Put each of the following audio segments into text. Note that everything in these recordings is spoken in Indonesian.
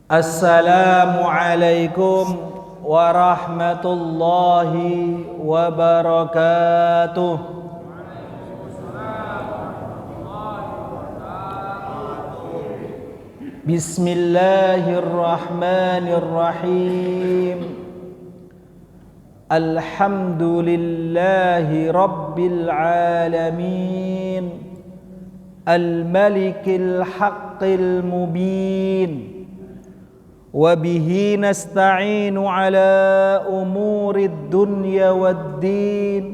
Assalamualaikum warahmatullahi wabarakatuh. Bismillahirrahmanirrahim. Alhamdulillahi rabbil alamin. Al-malikil haqqil mubin. وبه نستعين على أمور الدنيا والدين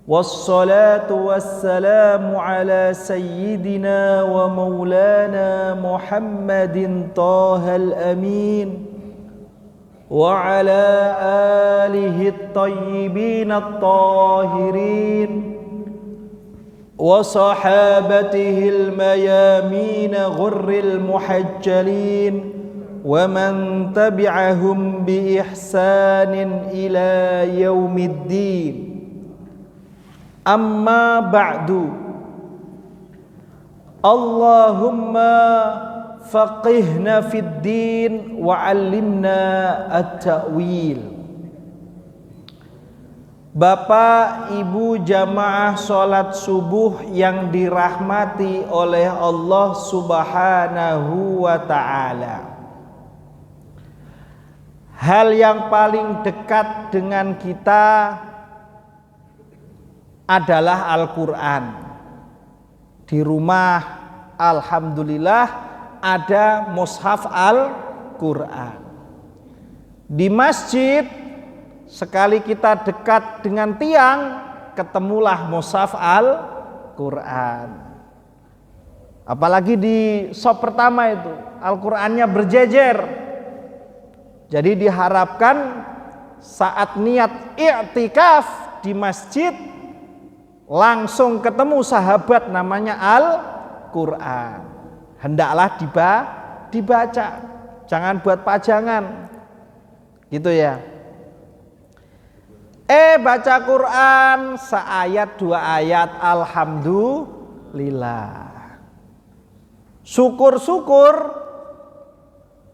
والصلاة والسلام على سيدنا ومولانا محمد طه الأمين وعلى آله الطيبين الطاهرين وصحابته الميامين غر المحجلين ومن تبعهم بإحسان إلى يوم الدين. أما بعد، اللهم فقهنا في الدين وعلمنا التأويل. Bapak, Ibu jamaah sholat subuh yang dirahmati oleh Allah Subhanahu wa ta'ala. Hal yang paling dekat dengan kita adalah Al-Quran. Di rumah alhamdulillah ada mushaf Al-Quran. Di masjid sekali kita dekat dengan tiang, ketemulah mushaf Al-Quran. Apalagi di shop pertama itu Al-Qurannya berjejer. Jadi diharapkan saat niat i'tikaf di masjid langsung ketemu sahabat namanya Al-Quran. Hendaklah dibaca, jangan buat pajangan. Gitu ya. Baca Quran seayat dua ayat alhamdulillah. Syukur-syukur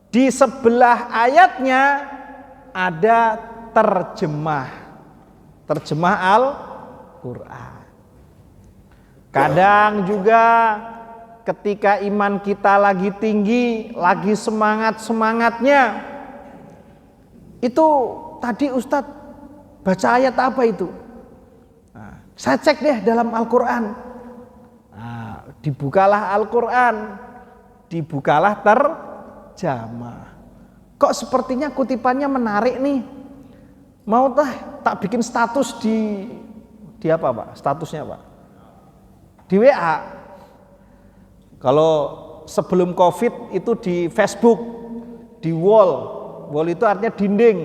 di sebelah ayatnya ada terjemah Al-Quran. Kadang juga ketika iman kita lagi tinggi, lagi semangatnya, itu tadi Ustadz baca ayat apa itu? Saya cek deh dalam Al-Quran. Dibukalah Al-Quran, dibukalah terjemah. Kok sepertinya kutipannya menarik nih. Mau tak bikin status di apa Pak? Statusnya Pak? Di WA. Kalau sebelum COVID itu di Facebook, di wall. Wall itu artinya dinding.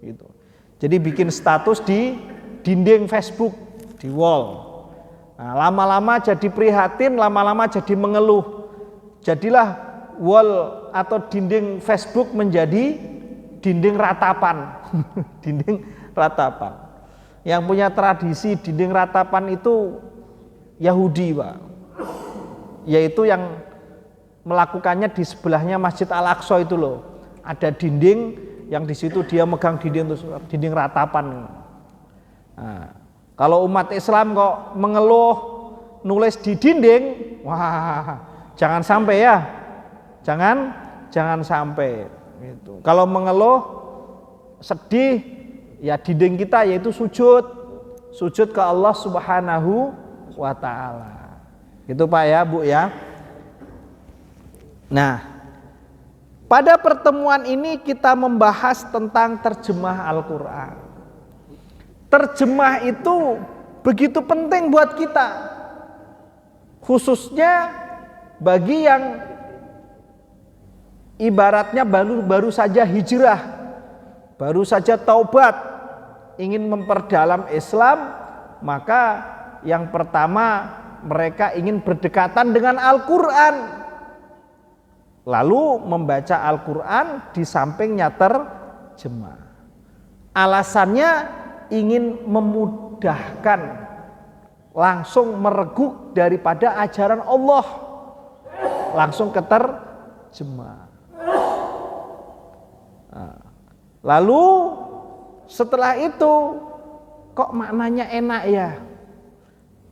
Gitu. Jadi bikin status di dinding Facebook, di wall. Nah, lama-lama jadi prihatin, lama-lama jadi mengeluh. Jadilah wall atau dinding Facebook menjadi dinding ratapan. Dinding ratapan. Yang punya tradisi dinding ratapan itu Yahudi, Pak. Yaitu yang melakukannya di sebelahnya Masjid Al-Aqsa itu loh. Ada dinding yang di situ dia megang dinding ratapan. Nah, kalau umat Islam kok mengeluh nulis di dinding, wah, jangan sampai ya. Jangan sampai gitu. Kalau mengeluh sedih ya dinding kita yaitu sujud ke Allah Subhanahu wa ta'ala. Gitu Pak ya, Bu ya. Nah, pada pertemuan ini kita membahas tentang terjemah Al-Quran. Terjemah itu begitu penting buat kita, khususnya bagi yang ibaratnya baru saja hijrah, baru saja taubat, ingin memperdalam Islam, maka yang pertama mereka ingin berdekatan dengan Al-Quran. Lalu membaca Al-Quran di sampingnya terjemah. Alasannya ingin memudahkan, langsung mereguk daripada ajaran Allah, langsung ke terjemah. Lalu setelah itu kok maknanya enak ya,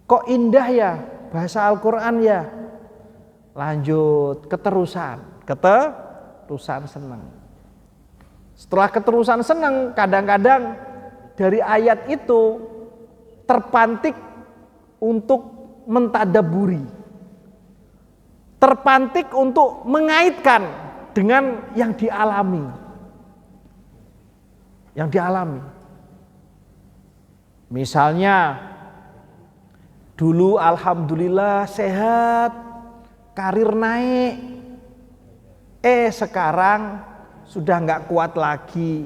kok indah ya bahasa Al-Quran ya. Lanjut keterusan senang. Setelah keterusan senang, kadang-kadang dari ayat itu terpantik untuk mentadaburi, terpantik untuk mengaitkan dengan yang dialami. Misalnya dulu alhamdulillah sehat, karir naik, sekarang sudah nggak kuat lagi.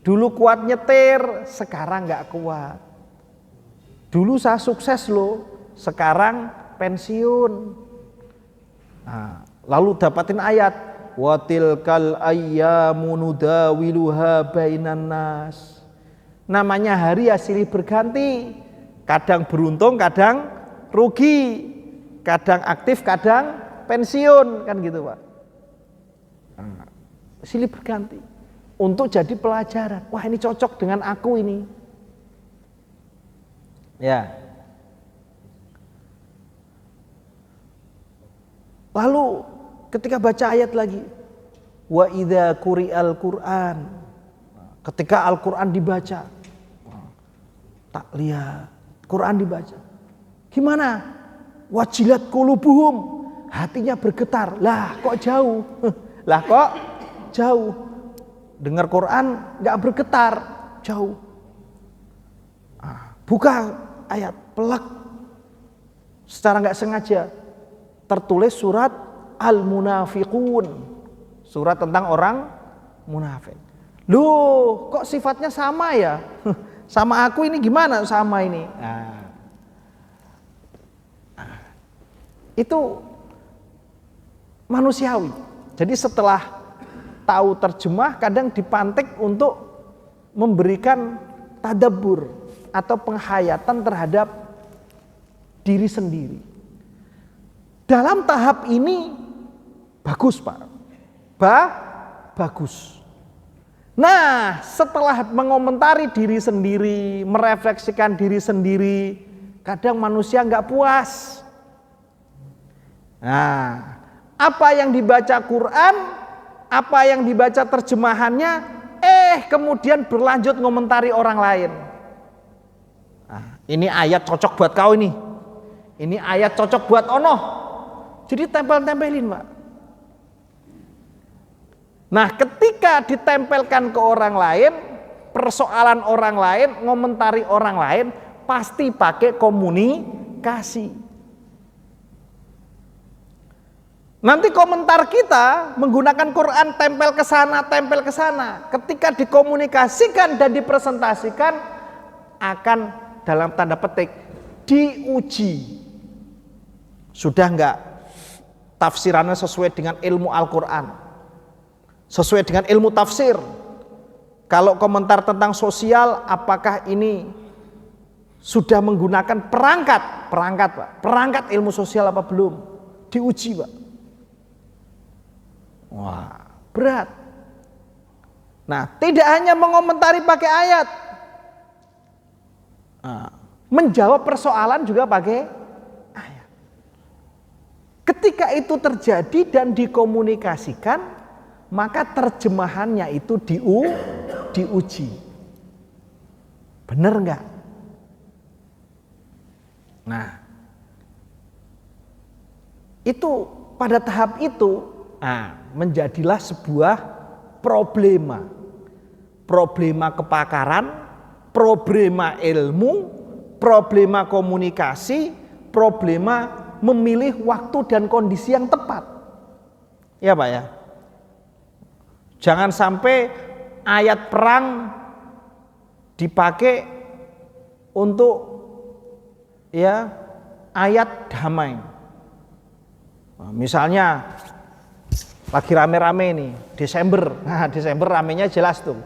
Dulu kuat nyetir, sekarang nggak kuat. Dulu saya sukses loh, sekarang pensiun. Nah, lalu dapatin ayat, wa tilkal ayyamu nudawiluha bainan nas. Namanya hari ya silih berganti, kadang beruntung, kadang rugi, kadang aktif, kadang pensiun, kan gitu Pak. Nah, silih berganti untuk jadi pelajaran. Wah, ini cocok dengan aku ini. Ya. Lalu ketika baca ayat lagi, wa idza quri'al Qur'an, ketika Al-Qur'an dibaca, tak lihat Quran dibaca, gimana? Wajilat qulubuhum, hatinya bergetar. Lah kok jauh? Dengar Quran nggak bergetar, jauh. Buka ayat, pelak, secara nggak sengaja tertulis surat Al-Munafiqun, surat tentang orang munafik. Loh, kok sifatnya sama ya? Sama aku ini gimana sama ini? Itu manusiawi. Jadi setelah tahu terjemah, kadang dipantik untuk memberikan tadabbur atau penghayatan terhadap diri sendiri. Dalam tahap ini bagus Pak, bagus. Nah, setelah mengomentari diri sendiri, merefleksikan diri sendiri, kadang manusia nggak puas. Nah, apa yang dibaca Quran, apa yang dibaca terjemahannya, kemudian berlanjut ngomentari orang lain. Nah, ini ayat cocok buat kau ini. Ini ayat cocok buat ono. Jadi tempel-tempelin Pak. Nah, ketika ditempelkan ke orang lain, persoalan orang lain, ngomentari orang lain, pasti pakai komunikasi. Nanti komentar kita menggunakan Quran tempel ke sana. Ketika dikomunikasikan dan dipresentasikan, akan dalam tanda petik diuji. Sudah enggak tafsirannya sesuai dengan ilmu Al-Quran, sesuai dengan ilmu tafsir. Kalau komentar tentang sosial, apakah ini sudah menggunakan perangkat Pak, perangkat ilmu sosial apa belum? Diuji Pak. Wah, berat. Nah, tidak hanya mengomentari pakai ayat, menjawab persoalan juga pakai ayat. Ketika itu terjadi dan dikomunikasikan, maka terjemahannya itu diuji. Benar enggak? Nah, itu pada tahap itu menjadilah sebuah problema kepakaran, problema ilmu, problema komunikasi, problema memilih waktu dan kondisi yang tepat. Ya Pak ya. Jangan sampai ayat perang dipakai untuk ayat damai. Misalnya lagi rame-rame nih, Desember. Nah, Desember ramenya jelas tuh.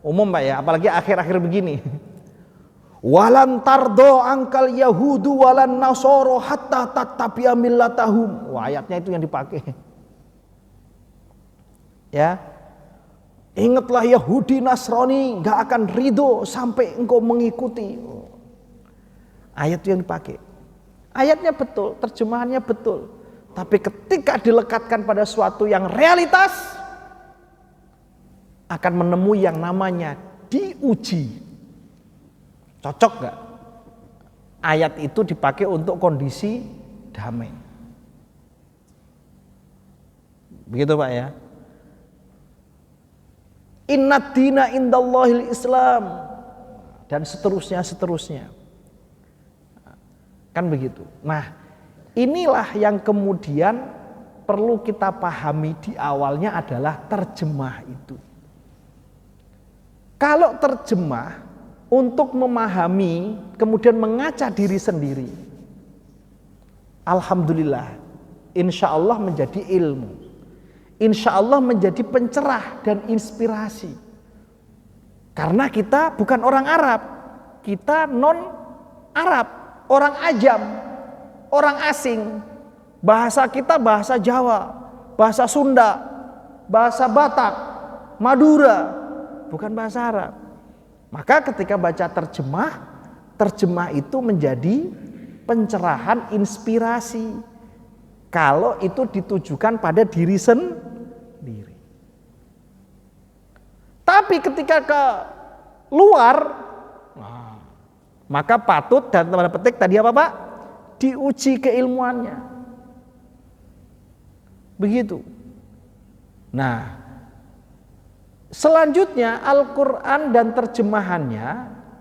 Umum Pak ya, apalagi akhir-akhir begini. Walan tardo angkal yahudu walan nasoro hatta tattabi'a millatahum. Wah, ayatnya itu yang dipakai. Ya. Ingatlah Yahudi Nasrani nggak akan ridho sampai engkau mengikuti. Ayat yang dipakai. Ayatnya betul, terjemahannya betul. Tapi ketika dilekatkan pada suatu yang realitas, akan menemui yang namanya diuji. Cocok nggak? Ayat itu dipakai untuk kondisi damai. Begitu Pak ya. Innad dina indallahil Islam. Dan seterusnya. Kan begitu. Nah, inilah yang kemudian perlu kita pahami di awalnya adalah terjemah itu. Kalau terjemah untuk memahami, kemudian mengaca diri sendiri, alhamdulillah, insya Allah menjadi ilmu, insya Allah menjadi pencerah dan inspirasi. Karena kita bukan orang Arab, kita non Arab, orang ajam, orang asing. Bahasa kita bahasa Jawa, bahasa Sunda, bahasa Batak, Madura, bukan bahasa Arab. Maka ketika baca terjemah itu menjadi pencerahan, inspirasi. Kalau itu ditujukan pada diri sendiri. Tapi ketika ke luar, maka patut dan tanda petik tadi apa Pak? Diuji keilmuannya. Begitu. Nah, selanjutnya Al-Quran dan terjemahannya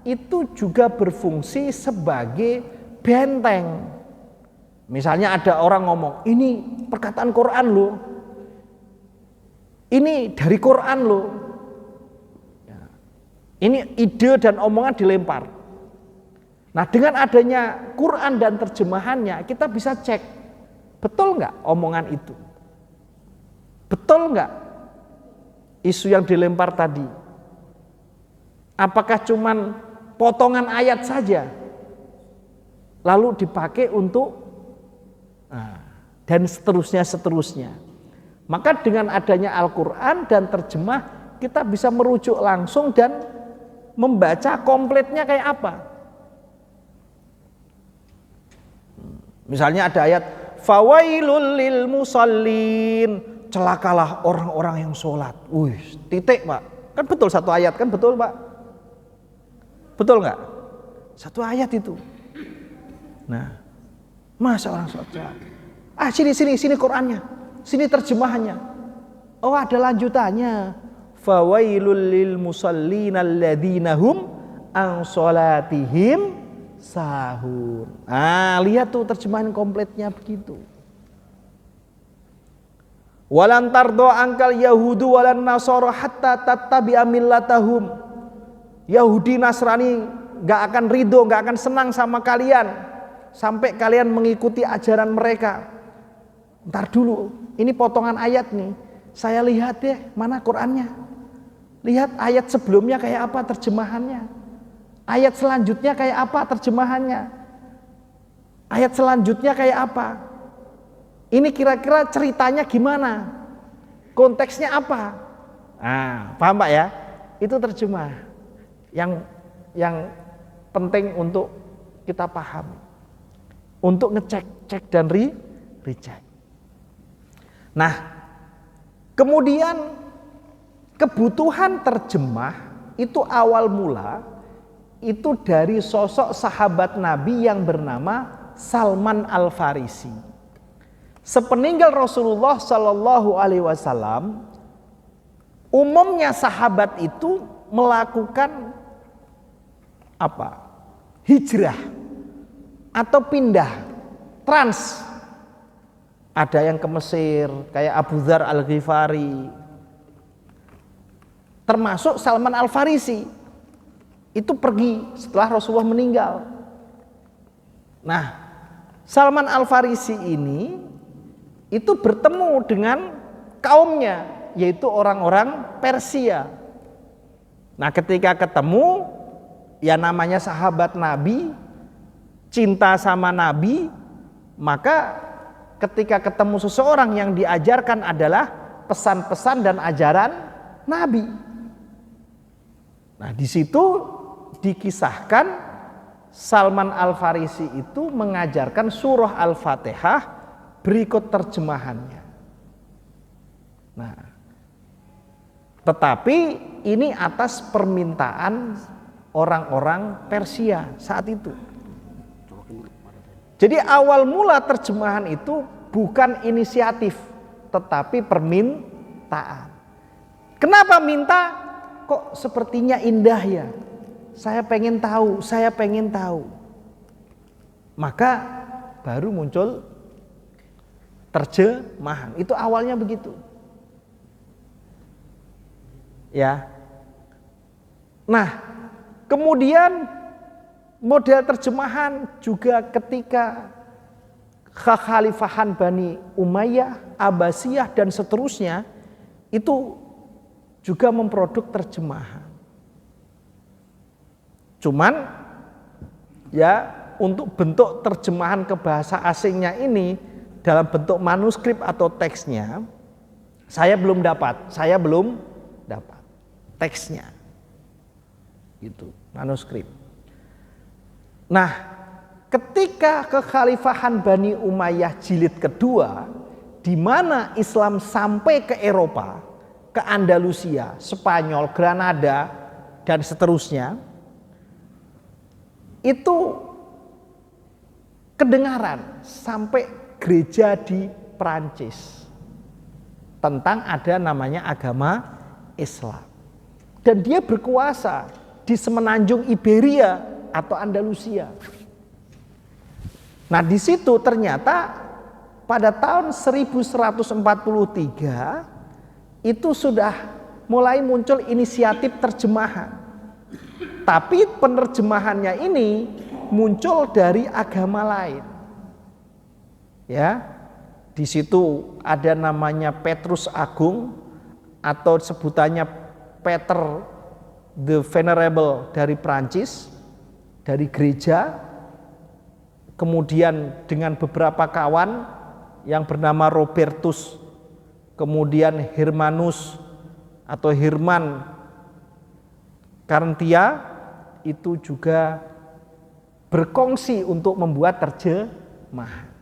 itu juga berfungsi sebagai benteng. Misalnya ada orang ngomong, ini perkataan Quran loh, ini dari Quran loh. Ini ide dan omongan dilempar. Nah, dengan adanya Quran dan terjemahannya kita bisa cek, betul nggak omongan itu? Betul nggak isu yang dilempar tadi? Apakah cuman potongan ayat saja lalu dipakai untuk dan seterusnya. Maka dengan adanya Al-Quran dan terjemah kita bisa merujuk langsung dan membaca kompletnya kayak apa. Misalnya ada ayat fawailul lil musallin, celakalah orang-orang yang sholat. Titik Pak. Kan betul satu ayat, kan betul Pak? Betul nggak? Satu ayat itu. Nah, masa orang sholat? Sini Qurannya, sini terjemahannya. Oh, ada lanjutannya. Fawailul lil musallin alladzina hum an sholatihim sahun. Lihat tuh terjemahan kompletnya begitu. Walan tardo angkal yahudu walan nasara hatta tattabi'a millatahum. Yahudi Nasrani gak akan ridho, gak akan senang sama kalian sampai kalian mengikuti ajaran mereka. Ntar dulu, ini potongan ayat nih. Saya lihat deh mana Qurannya. Lihat ayat sebelumnya kayak apa terjemahannya. Ayat selanjutnya kayak apa terjemahannya. Ayat selanjutnya kayak apa. Ini kira-kira ceritanya gimana? Konteksnya apa? Paham Pak ya? Itu terjemah yang penting untuk kita paham. Untuk ngecek dan recheck. Nah, kemudian kebutuhan terjemah itu awal mula itu dari sosok sahabat Nabi yang bernama Salman Al-Farisi. Sepeninggal Rasulullah Shallallahu Alaihi Wasallam, umumnya sahabat itu melakukan apa? Hijrah atau pindah, trans. Ada yang ke Mesir, kayak Abu Dzar Al-Ghifari, termasuk Salman Al-Farisi. Itu pergi setelah Rasulullah meninggal. Nah, Salman Al-Farisi ini itu bertemu dengan kaumnya, yaitu orang-orang Persia. Nah, ketika ketemu, ya namanya sahabat Nabi, cinta sama Nabi, maka ketika ketemu seseorang yang diajarkan adalah pesan-pesan dan ajaran Nabi. Nah, di situ dikisahkan Salman Al-Farisi itu mengajarkan surah Al-Fatihah berikut terjemahannya. Nah, tetapi ini atas permintaan orang-orang Persia saat itu. Jadi awal mula terjemahan itu bukan inisiatif, tetapi permintaan. Kenapa minta? Kok sepertinya indah ya? Saya pengen tahu, saya pengen tahu. Maka baru muncul terjemahan. Itu awalnya begitu. Ya. Nah, kemudian model terjemahan juga ketika kekhalifahan Bani Umayyah, Abbasiyah dan seterusnya itu juga memproduk terjemahan. Cuman ya untuk bentuk terjemahan ke bahasa asingnya ini dalam bentuk manuskrip atau teksnya saya belum dapat teksnya. Itu manuskrip. Nah, ketika kekhalifahan Bani Umayyah jilid kedua, di mana Islam sampai ke Eropa, ke Andalusia, Spanyol, Granada, dan seterusnya, itu kedengaran sampai gereja di Prancis tentang ada namanya agama Islam. Dan dia berkuasa di semenanjung Iberia atau Andalusia. Nah, di situ ternyata pada tahun 1143 itu sudah mulai muncul inisiatif terjemahan. Tapi penerjemahannya ini muncul dari agama lain. Ya. Di situ ada namanya Petrus Agung atau sebutannya Peter the Venerable dari Prancis, dari gereja. Kemudian dengan beberapa kawan yang bernama Robertus, kemudian Hermanus atau Herman Karentia itu juga berkongsi untuk membuat terjemahan.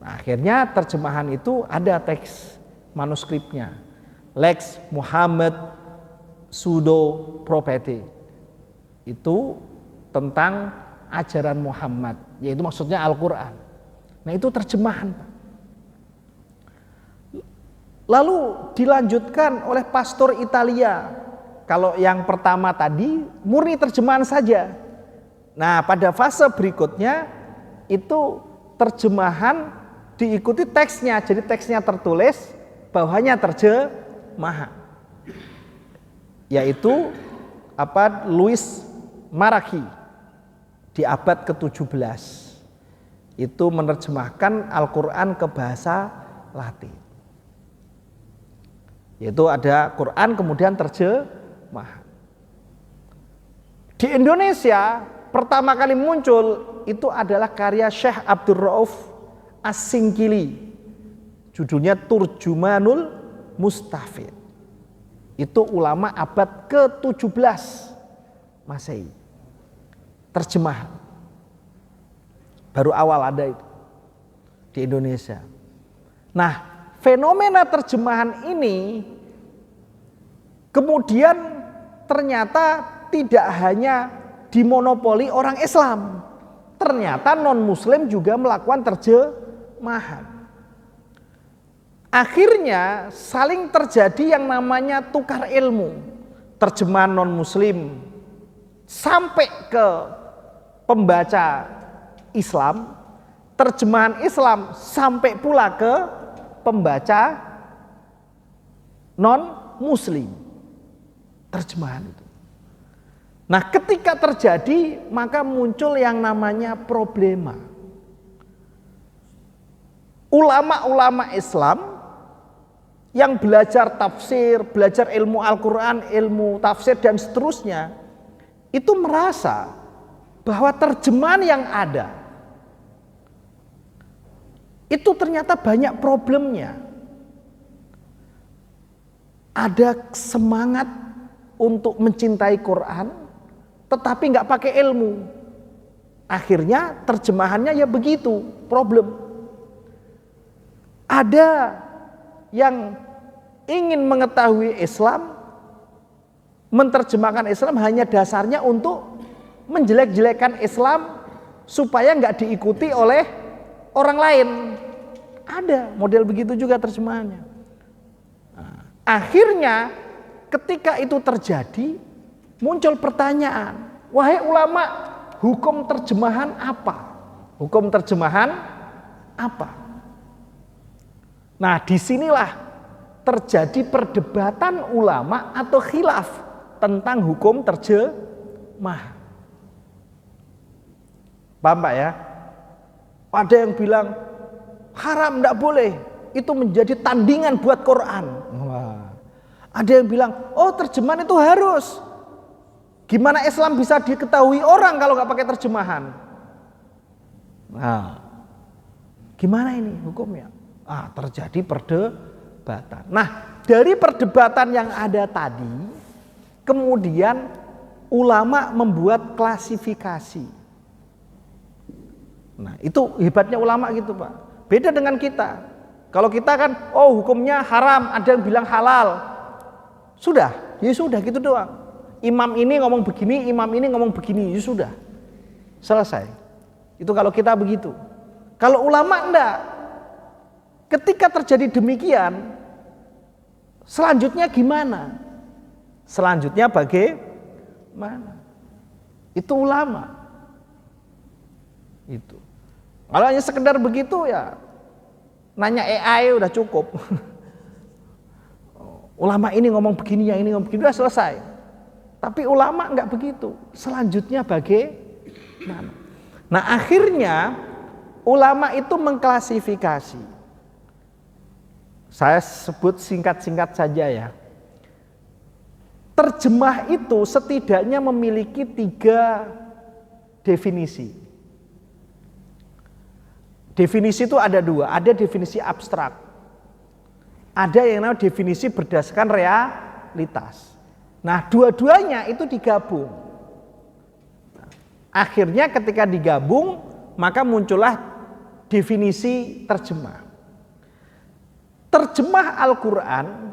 Nah, akhirnya terjemahan itu ada teks manuskripnya. Lex Muhammad Pseudo Prophecy. Itu tentang ajaran Muhammad, yaitu maksudnya Al-Quran. Nah, itu terjemahan. Lalu dilanjutkan oleh pastor Italia. Kalau yang pertama tadi murni terjemahan saja. Nah, pada fase berikutnya itu terjemahan diikuti teksnya. Jadi teksnya tertulis, bawahnya terjemahan. Yaitu Louis Maraghi di abad ke-17. Itu menerjemahkan Al-Quran ke bahasa Latin. Yaitu ada Quran kemudian terjemahan. Di Indonesia pertama kali muncul itu adalah karya Syekh Abdul Rauf As-Singkili. Judulnya Turjumanul Mustafid. Itu ulama abad ke-17 Masehi. Terjemahan. Baru awal ada itu di Indonesia. Nah, fenomena terjemahan ini kemudian ternyata tidak hanya dimonopoli orang Islam. Ternyata non-Muslim juga melakukan terjemahan. Akhirnya saling terjadi yang namanya tukar ilmu. Terjemahan non-Muslim sampai ke pembaca Islam, terjemahan Islam sampai pula ke pembaca non-Muslim. Terjemahan itu. Nah, ketika terjadi maka muncul yang namanya problema. Ulama-ulama Islam yang belajar tafsir, belajar ilmu Al-Quran, ilmu tafsir dan seterusnya, itu merasa bahwa terjemahan yang ada itu ternyata banyak problemnya. ada semangat untuk mencintai Quran, tetapi nggak pakai ilmu. Akhirnya terjemahannya ya begitu, problem. Ada yang ingin mengetahui Islam, menerjemahkan Islam hanya dasarnya untuk menjelek-jelekan Islam supaya nggak diikuti oleh orang lain. Ada model begitu juga terjemahannya. Nah, akhirnya ketika itu terjadi, muncul pertanyaan, wahai ulama, hukum terjemahan apa? Hukum terjemahan apa? Nah, disinilah terjadi perdebatan ulama atau khilaf tentang hukum terjemah. Paham Pak ya? Ada yang bilang haram, tidak boleh, itu menjadi tandingan buat Quran. Wah. Ada yang bilang, oh terjemahan itu harus. Gimana Islam bisa diketahui orang kalau nggak pakai terjemahan? Nah, gimana ini hukumnya? Terjadi perdebatan. Nah, dari perdebatan yang ada tadi, kemudian ulama membuat klasifikasi. Nah, itu hebatnya ulama gitu Pak. Beda dengan kita. Kalau kita kan, hukumnya haram, ada yang bilang halal. Sudah, ya sudah gitu doang. Imam ini ngomong begini, imam ini ngomong begini, ya sudah. Selesai. Itu kalau kita begitu. Kalau ulama enggak. Ketika terjadi demikian, selanjutnya gimana? Selanjutnya bagaimana? Itu ulama. Itu. Kalau hanya sekedar begitu ya nanya AI udah cukup. Ulama ini ngomong begini, yang ini ngomong begini, udah selesai. Tapi ulama enggak begitu. Selanjutnya bagaimana? Nah, akhirnya ulama itu mengklasifikasi. Saya sebut singkat-singkat saja ya. Terjemah itu setidaknya memiliki 3 definisi. Definisi itu ada 2, ada definisi abstrak. Ada yang namanya definisi berdasarkan realitas. Nah, dua-duanya itu digabung. Akhirnya ketika digabung, maka muncullah definisi terjemah. Terjemah Al-Quran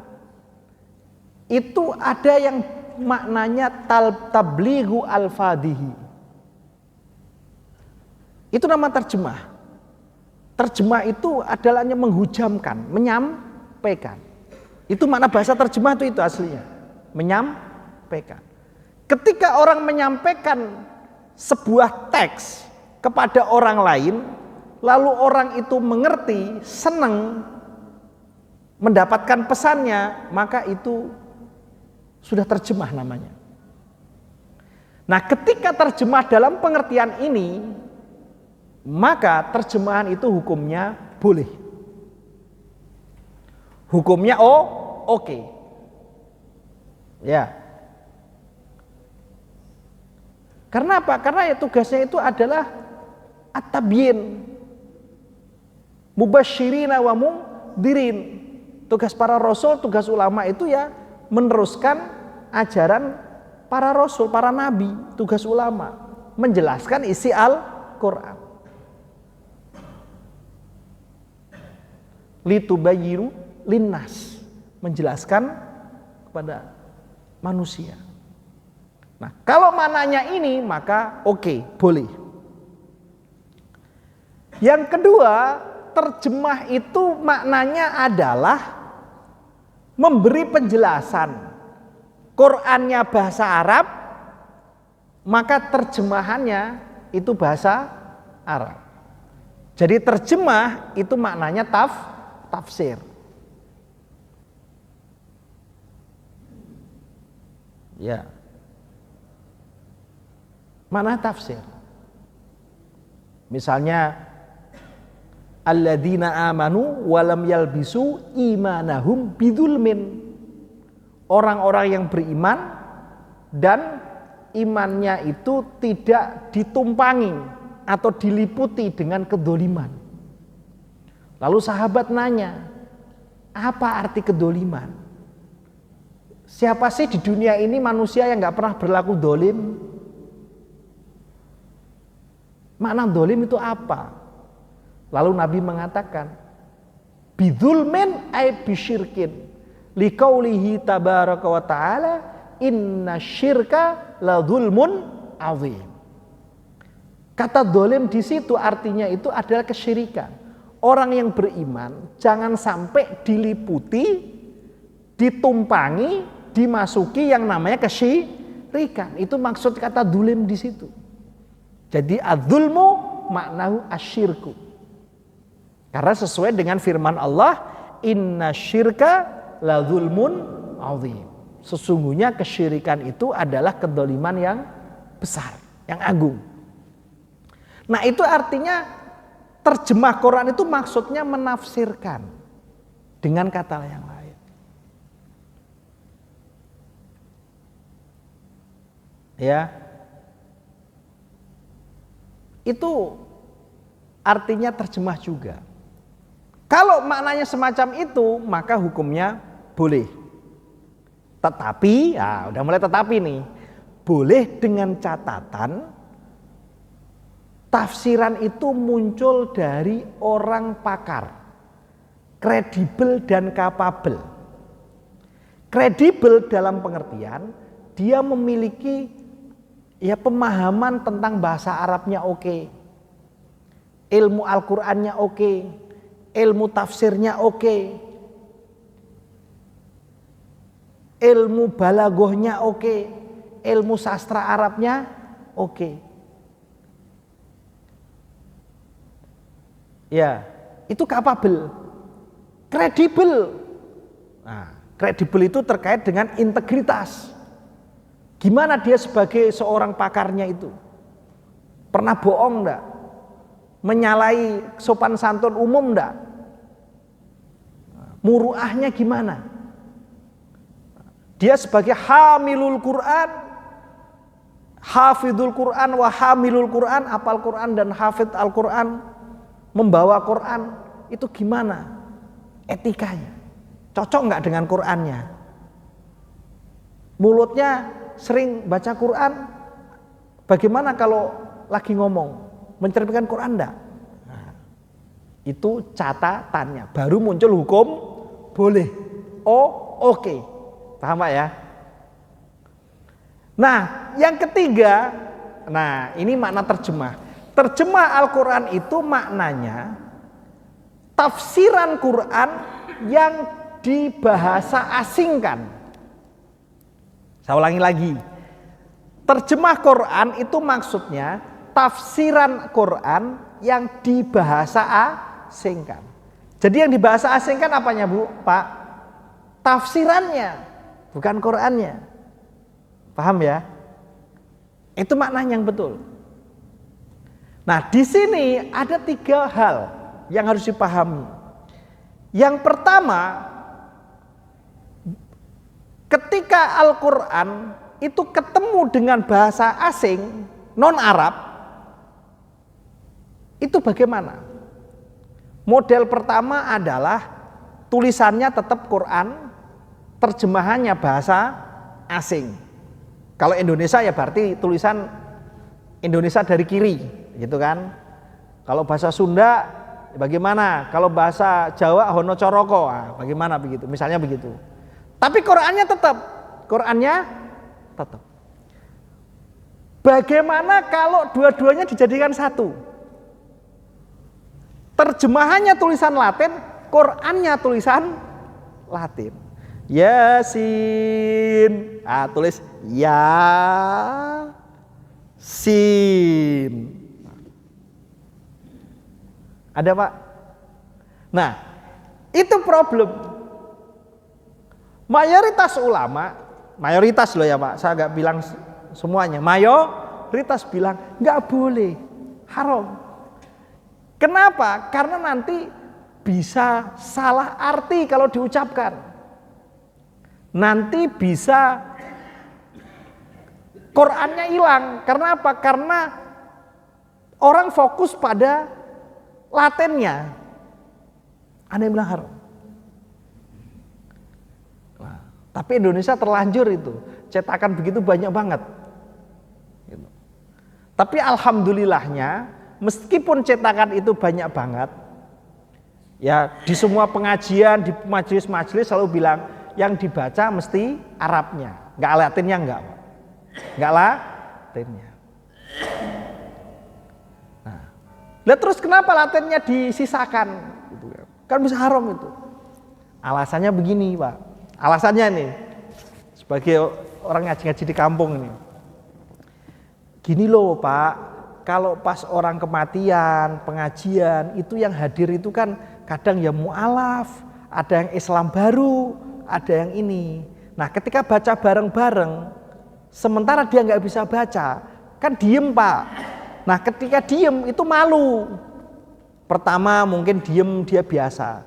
itu ada yang maknanya tablighu al-fadhihi. Itu nama terjemah. Terjemah itu adalah menghujamkan, menyampaikan. Itu makna bahasa terjemah itu aslinya. Menyampaikan. Ketika orang menyampaikan sebuah teks kepada orang lain, lalu orang itu mengerti, senang, mendapatkan pesannya, maka itu sudah terjemah namanya. Nah, ketika terjemah dalam pengertian ini, maka terjemahan itu hukumnya boleh. Hukumnya oke. Ya. Karena apa? Karena ya tugasnya itu adalah at-tabyin, mubasysyirina wa mundzirin. Tugas para rasul, tugas ulama itu ya meneruskan ajaran para rasul, para nabi. Tugas ulama menjelaskan isi Al-Quran. Litubayyiru linnas, menjelaskan kepada manusia. Nah, kalau mananya ini maka oke, boleh. Yang kedua, terjemah itu maknanya adalah memberi penjelasan. Qurannya bahasa Arab, maka terjemahannya itu bahasa Arab. Jadi terjemah itu maknanya tafsir. Ya. Mana tafsir? Misalnya alladzina amanu walam yalbisu imanahum bidzulmin. Orang-orang yang beriman dan imannya itu tidak ditumpangi atau diliputi dengan kedzaliman. Lalu sahabat nanya, apa arti kedzaliman? Siapa sih di dunia ini manusia yang nggak pernah berlaku dolim? Makna dolim itu apa? Lalu Nabi mengatakan, bidzulmin ay bisyirkin, liqaulihi tabaraka wa ta'ala, inna syirka la dzulmun azim. Kata dolim di situ artinya itu adalah kesyirikan. Orang yang beriman jangan sampai diliputi, ditumpangi, dimasuki yang namanya kesyirikan. Itu maksud kata dolim di situ. Jadi adzulmu maknahu asyirku. Karena sesuai dengan firman Allah, inna syirka la dzulmun azim. Sesungguhnya kesyirikan itu adalah kedoliman yang besar, yang agung. Nah, itu artinya terjemah Quran itu maksudnya menafsirkan dengan kata yang lain. Ya. Itu artinya terjemah juga. Kalau maknanya semacam itu, maka hukumnya boleh. Tetapi, ya udah mulai tetapi nih, boleh dengan catatan tafsiran itu muncul dari orang pakar, kredibel dan kapabel. Kredibel dalam pengertian dia memiliki pemahaman tentang bahasa Arabnya oke, ilmu Al-Qur'annya oke, ilmu tafsirnya oke, ilmu balagohnya oke, ilmu sastra Arabnya oke. Ya, itu kapabel, kredibel. Nah, kredibel itu terkait dengan integritas. Gimana dia sebagai seorang pakarnya itu? Pernah bohong enggak? Menyalahi sopan santun umum enggak? Muruahnya gimana? Dia sebagai hamilul Quran, hafidul Quran wa hamilul Quran, hafal Quran dan hafid Al-Quran, membawa Quran, itu gimana etikanya? Cocok enggak dengan Qurannya? Mulutnya sering baca Quran, bagaimana kalau lagi ngomong? Mencerminkan Quran enggak? Nah, itu catatannya. Baru muncul hukum boleh. Oh, oke. Paham Pak ya? Nah, yang ketiga, nah ini makna terjemah. Terjemah Al-Quran itu maknanya tafsiran Quran yang dibahasa asingkan. Saya ulangi lagi. Terjemah Quran itu maksudnya tafsiran Quran yang dibahasa asingkan. Jadi yang dibahasa asingkan apanya Bu? Pak? Tafsirannya, bukan Qurannya. Paham ya? Itu maknanya yang betul. Nah, di sini ada 3 hal yang harus dipahami. Yang pertama, ketika Al-Quran itu ketemu dengan bahasa asing, non-Arab, itu bagaimana? Model pertama adalah tulisannya tetap Quran, terjemahannya bahasa asing. Kalau Indonesia ya berarti tulisan Indonesia dari kiri, gitu kan? Kalau bahasa Sunda bagaimana? Kalau bahasa Jawa Hono Coroko, bagaimana begitu? Misalnya begitu. Tapi Qurannya tetap. Bagaimana kalau dua-duanya dijadikan satu? Terjemahannya tulisan Latin, Qurannya tulisan Latin. Yasin. Tulis Yasin. Ada Pak? Nah, itu problem. Mayoritas ulama, mayoritas loh ya Pak, saya nggak bilang semuanya, mayoritas bilang nggak boleh, haram. Kenapa? Karena nanti bisa salah arti kalau diucapkan. Nanti bisa Qurannya hilang. Karena apa? Karena orang fokus pada Latinnya. Ada yang bilang haram. Tapi Indonesia terlanjur itu, cetakan begitu banyak banget. Gitu. Tapi alhamdulillahnya, meskipun cetakan itu banyak banget, ya di semua pengajian, di majelis-majelis selalu bilang yang dibaca mesti Arabnya, nggak Latinnya nggak Latinnya. Nah, terus kenapa Latinnya disisakan? Kan bisa haram itu. Alasannya begini, Pak. Alasannya nih, sebagai orang ngaji-ngaji di kampung ini. Gini loh, Pak. Kalau pas orang kematian, pengajian, itu yang hadir itu kan kadang ya mu'alaf, ada yang Islam baru, ada yang ini. Nah, ketika baca bareng-bareng, sementara dia nggak bisa baca, kan diem, Pak. Nah, ketika diem itu malu. Pertama mungkin diem dia biasa.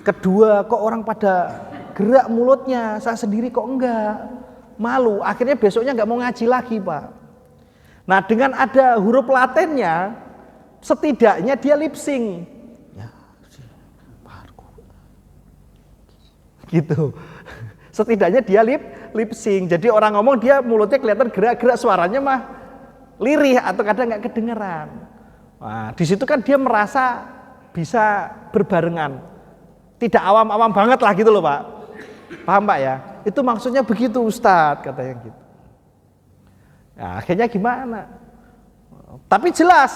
Kedua, kok orang pada gerak mulutnya, saya sendiri kok enggak. Malu, akhirnya besoknya enggak mau ngaji lagi, Pak. Nah, dengan ada huruf Latinnya, setidaknya dia lip sync. Ya, gitu. Setidaknya dia lip sync. Jadi orang ngomong dia mulutnya kelihatan gerak-gerak, suaranya mah lirih atau kadang enggak kedengeran. Nah, di situ kan dia merasa bisa berbarengan. Tidak awam-awam banget lah gitu loh, Pak. Paham, Pak ya? Itu maksudnya begitu, Ustadz, katanya gitu. Nah, akhirnya gimana? Tapi jelas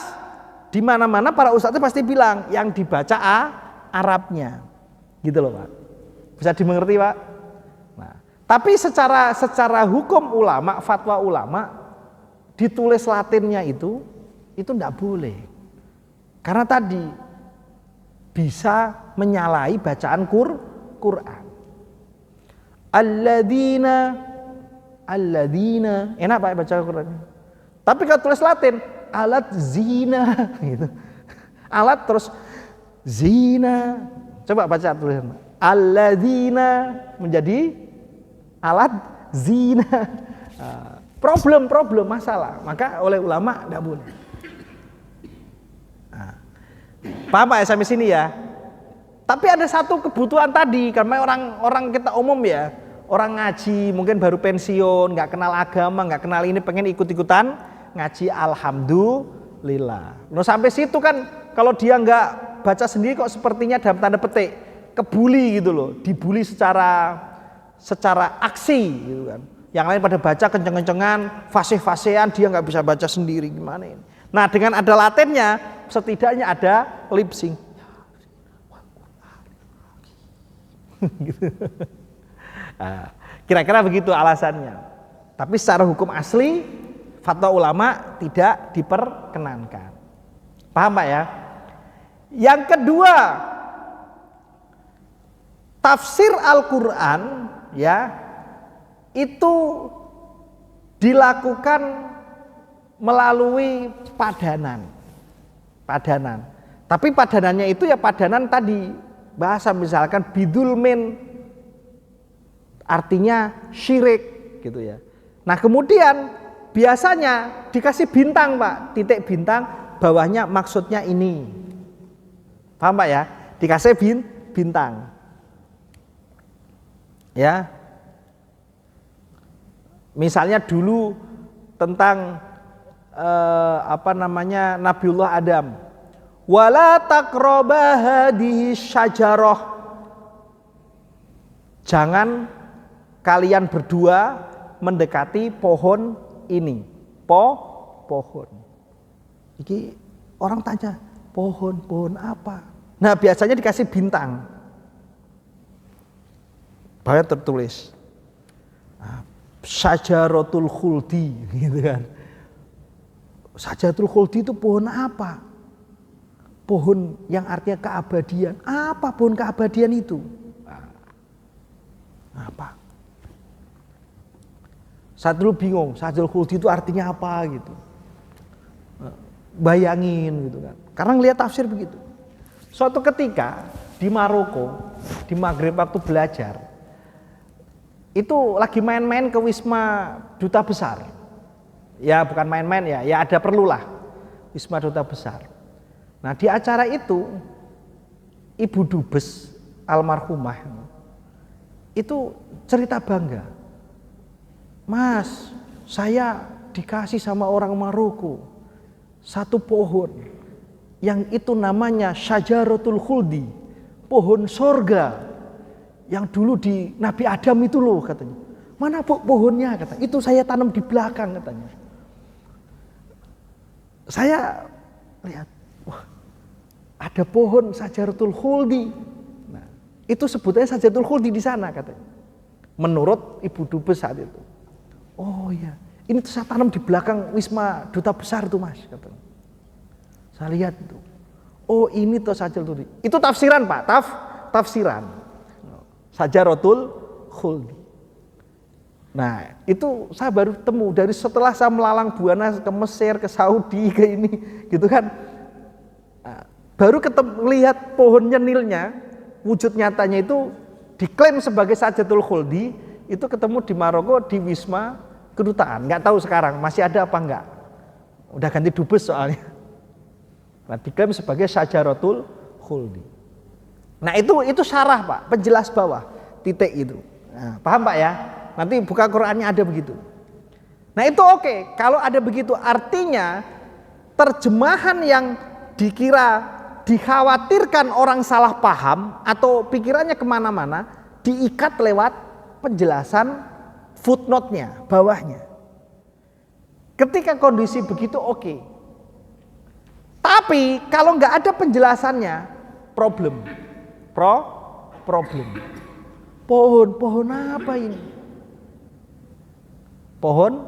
di mana-mana para ustadznya pasti bilang yang dibaca Arabnya. Gitu loh, Pak. Bisa dimengerti, Pak? Nah, tapi secara hukum ulama, fatwa ulama, ditulis Latinnya itu enggak boleh. Karena tadi bisa menyalahi bacaan Quran. Alladzina, enak Pak baca Quran. Tapi kalau tulis Latin, alat zina gitu. Alat terus zina. Coba baca tulisan. Alladzina menjadi alat zina. Problem masalah. Maka oleh ulama enggak boleh. Paham Pak ya sampai sini ya? Tapi ada satu kebutuhan tadi, karena orang kita umum ya, orang ngaji mungkin baru pensiun, nggak kenal agama, nggak kenal ini, pengen ikut-ikutan ngaji, alhamdulillah. Nah sampai situ kan kalau dia nggak baca sendiri kok sepertinya dalam tanda petik kebuli gitu loh, dibully secara aksi gitu kan. Yang lain pada baca kenceng-kencengan, fasih-fasihan, dia nggak bisa baca sendiri, gimana ini? Nah dengan ada Latinnya, setidaknya ada lip sync. Nah, kira-kira begitu alasannya. Tapi secara hukum asli, fatwa ulama tidak diperkenankan. Paham Pak ya? Yang kedua, tafsir Al-Quran ya itu dilakukan melalui padanan. Tapi padanannya itu ya padanan tadi bahasa misalkan bidulmin artinya syirik gitu ya. Nah kemudian biasanya dikasih bintang Pak, titik bintang bawahnya maksudnya ini. Paham Pak ya? Dikasih bintang. Ya. Misalnya dulu tentang Nabiullah Adam. Wala taqraba hadhihi syajarah. Jangan kalian berdua mendekati pohon ini. Pohon. Iki orang tanya, pohon apa? Nah, biasanya dikasih bintang. Bahaya tertulis. Syajaratul khuldi gitu kan. Syajaratul khuldi itu pohon apa? Pohon yang artinya keabadian. Apa pohon keabadian itu? Apa? Saya dulu bingung, Syajaratul khuldi itu artinya apa gitu. Bayangin gitu kan. Karena ngelihat tafsir begitu. Suatu ketika di Maroko, di Maghrib waktu belajar, itu lagi main-main ke Wisma Duta Besar. Ya bukan main-main ya ada perlulah Wisma Duta Besar. Nah di acara itu Ibu Dubes almarhumah itu cerita bangga. Mas, saya dikasih sama orang Maroko satu pohon yang itu namanya Syajaratul Khuldi, pohon sorga yang dulu di Nabi Adam itu loh katanya. Mana pohonnya kata? Itu saya tanam di belakang katanya. Saya lihat, wah, ada pohon Syajaratul Khuldi. Nah, itu sebutnya Syajaratul Khuldi di sana katanya. Menurut Ibu Dubes saat itu. Oh iya, ini tuh saya tanam di belakang Wisma Duta Besar tuh Mas katanya. Saya lihat itu. Oh ini tuh Syajaratul Khuldi. Itu tafsiran Pak, tafsiran. Syajaratul Khuldi. Nah itu saya baru temu dari setelah saya melalang buana ke Mesir, ke Saudi, ke ini gitu kan. Nah, baru lihat pohon nyenilnya, wujud nyatanya itu diklaim sebagai Syajaratul Khuldi, itu ketemu di Maroko di Wisma Kedutaan. Nggak tahu sekarang masih ada apa enggak. Udah ganti dubes soalnya. Nah, diklaim sebagai Syajaratul Khuldi. Nah itu syarah Pak, penjelas bawah titik itu. Nah, paham Pak ya? Nanti buka Qur'annya ada begitu. Nah itu oke. Kalau ada begitu artinya terjemahan yang dikhawatirkan orang salah paham atau pikirannya kemana-mana diikat lewat penjelasan footnote-nya, bawahnya. Ketika kondisi begitu oke. Tapi kalau nggak ada penjelasannya problem. Pohon apa ini? Pohon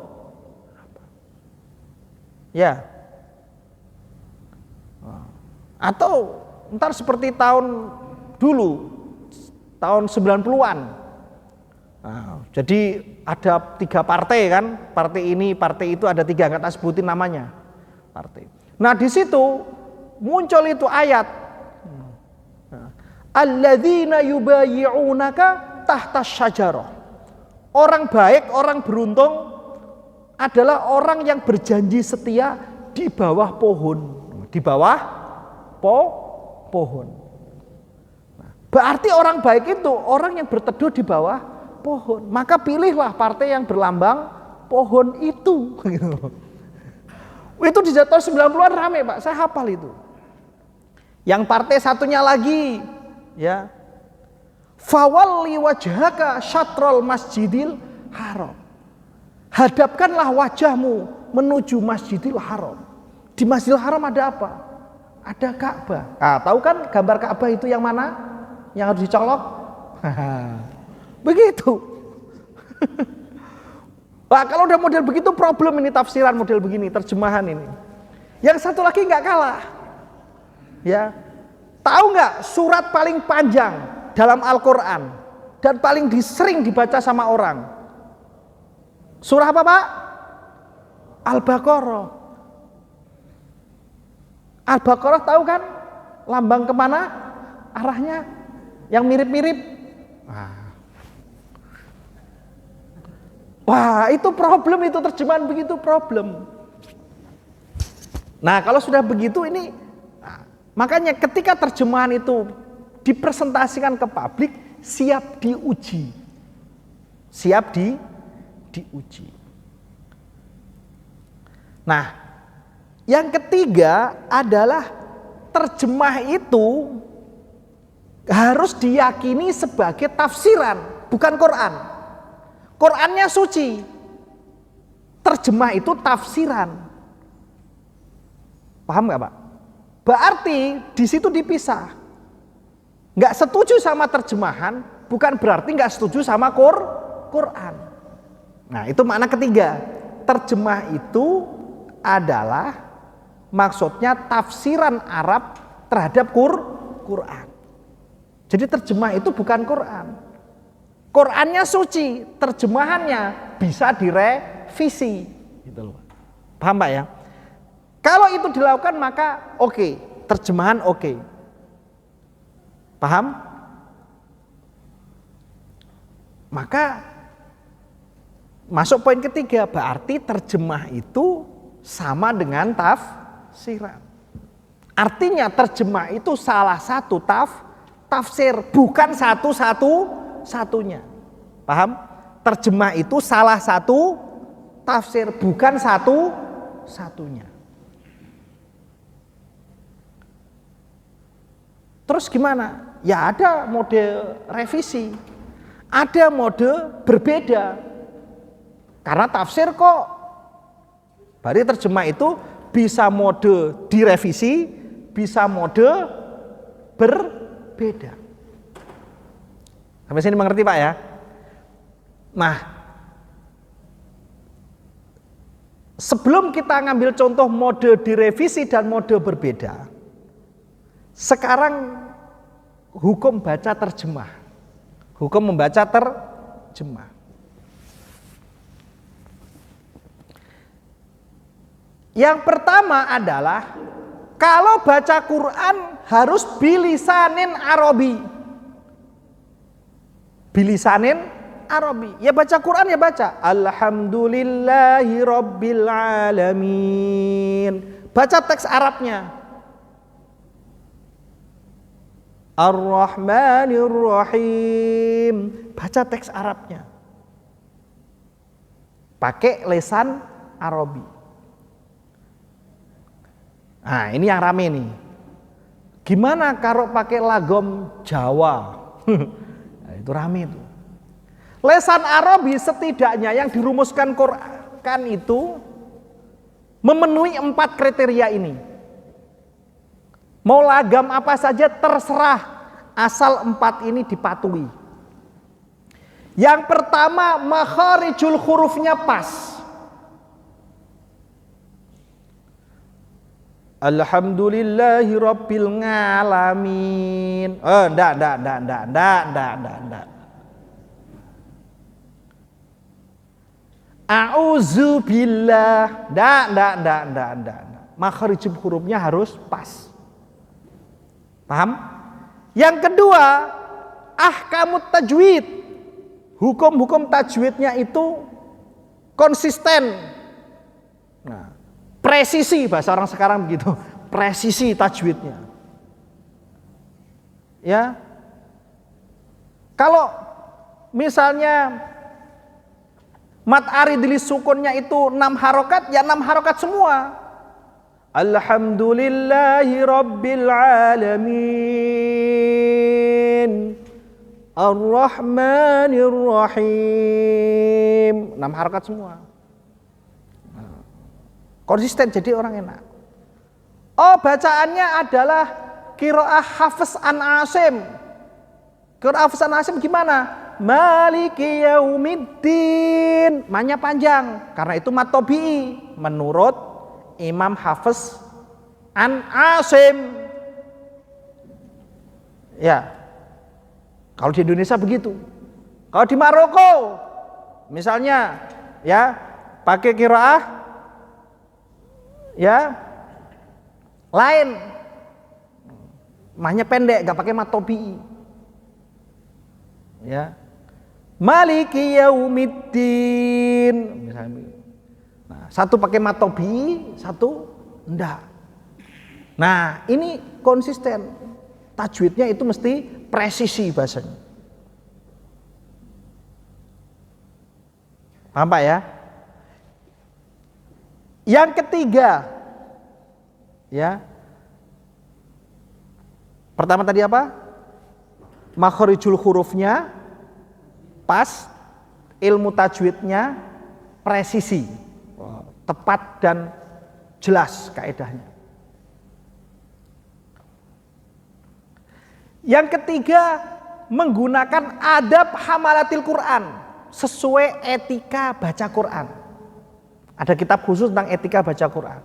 apa? Ya. Atau ntar seperti tahun dulu, tahun 90-an. Nah, jadi ada 3 partai kan, partai ini, partai itu ada 3, nggak tak sebutin namanya. Partai. Nah di situ muncul itu ayat. Alladzina yubayyi'unaka tahta syajarah. Orang baik, orang beruntung adalah orang yang berjanji setia di bawah pohon. Di bawah pohon. Nah, berarti orang baik itu orang yang berteduh di bawah pohon. Maka pilihlah partai yang berlambang pohon itu. Itu di tahun 90-an rame Pak, saya hafal itu. Yang partai satunya lagi, ya. Fawalli wajhaka syatrul masjidil haram. Hadapkanlah wajahmu menuju Masjidil Haram. Di Masjidil Haram ada apa? Ada Ka'bah. Ah, tahu kan gambar Ka'bah itu yang mana? Yang harus dicolok? Begitu. Nah, kalau udah model begitu problem ini tafsiran model begini, terjemahan ini. Yang satu lagi nggak kalah. Ya. Tahu nggak surat paling panjang dalam Al-Quran dan paling sering dibaca sama orang? Surah apa Pak? Al-Baqarah. Al-Baqarah tahu kan? Lambang kemana? Arahnya yang mirip-mirip. Wah itu problem, itu terjemahan begitu problem. Nah kalau sudah begitu ini, makanya ketika terjemahan itu dipresentasikan ke publik, siap diuji. Siap diuji. Nah, yang ketiga adalah terjemah itu harus diyakini sebagai tafsiran, bukan Quran. Qurannya suci. Terjemah itu tafsiran. Paham nggak Pak? Berarti di situ dipisah. Nggak setuju sama terjemahan bukan berarti nggak setuju sama Quran. Nah itu makna ketiga. Terjemah itu adalah maksudnya tafsiran Arab terhadap Quran. Jadi terjemah itu bukan Quran. Qurannya suci, terjemahannya bisa direvisi. Gitu loh. Paham Pak ya? Kalau itu dilakukan maka oke, terjemahan oke. Paham? Maka masuk poin ketiga, berarti terjemah itu sama dengan tafsiran. Artinya terjemah itu salah satu tafsir, bukan satu-satunya. Paham? Terjemah itu salah satu tafsir, bukan satu-satunya. Terus gimana? Ya ada mode revisi, ada mode berbeda. Karena tafsir kok, berarti terjemah itu bisa mode direvisi, bisa mode berbeda. Sampai sini mengerti Pak ya? Nah, sebelum kita ngambil contoh mode direvisi dan mode berbeda, sekarang hukum baca terjemah. Hukum membaca terjemah. Yang pertama adalah kalau baca Quran harus bilisanin Arabi. Bilisanin Arabi. Ya baca Quran ya baca Alhamdulillahi Rabbil Alamin. Baca teks Arabnya. Ar-Rahmanir Rahim. Baca teks Arabnya. Pakai lesan Arabi. Nah, ini yang rame nih. Gimana kalau pakai lagom Jawa? Nah, itu rame itu. Lesan Arabi setidaknya yang dirumuskan Quran itu memenuhi 4 kriteria ini. Mau lagam apa saja terserah, asal 4 ini dipatuhi. Yang pertama, makharijul hurufnya pas. Alhamdulillahi Rabbil Ngalamin. Ndak. A'udzubillah. Ndak. Makharijul hurufnya harus pas. Paham? Yang kedua, ahkamut tajwid. Hukum-hukum tajwidnya itu konsisten. Nah, presisi bahasa orang sekarang begitu. Presisi tajwidnya. Ya. Kalau misalnya mat aridli sukunnya itu 6 harokat, ya 6 harokat semua. Alhamdulillahi Rabbil Alamin Ar-Rahmanir Rahim. 6 harokat semua. Konsisten, jadi orang enak. Oh, bacaannya adalah qiraah Hafiz an Asim. Qiraah Hafiz an Asim gimana? Maliki yaumiddin. Manya panjang, karena itu mat tabi'i menurut Imam Hafiz an Asim. Ya. Kalau di Indonesia begitu. Kalau di Maroko misalnya ya pakai qiraah ya lain. Mahnya pendek, enggak pakai mat tabi'i. Ya. Maliki yaumiddin misalnya. Nah, satu pakai mat tabi'i, satu enggak. Nah, ini konsisten. Tajwidnya itu mesti presisi bahasanya. Paham Pak ya? Yang ketiga, ya. Pertama tadi apa? Makharijul hurufnya pas, ilmu tajwidnya presisi, tepat dan jelas kaidahnya. Yang ketiga, menggunakan adab hamalatil Quran sesuai etika baca Quran. Ada kitab khusus tentang etika baca Quran.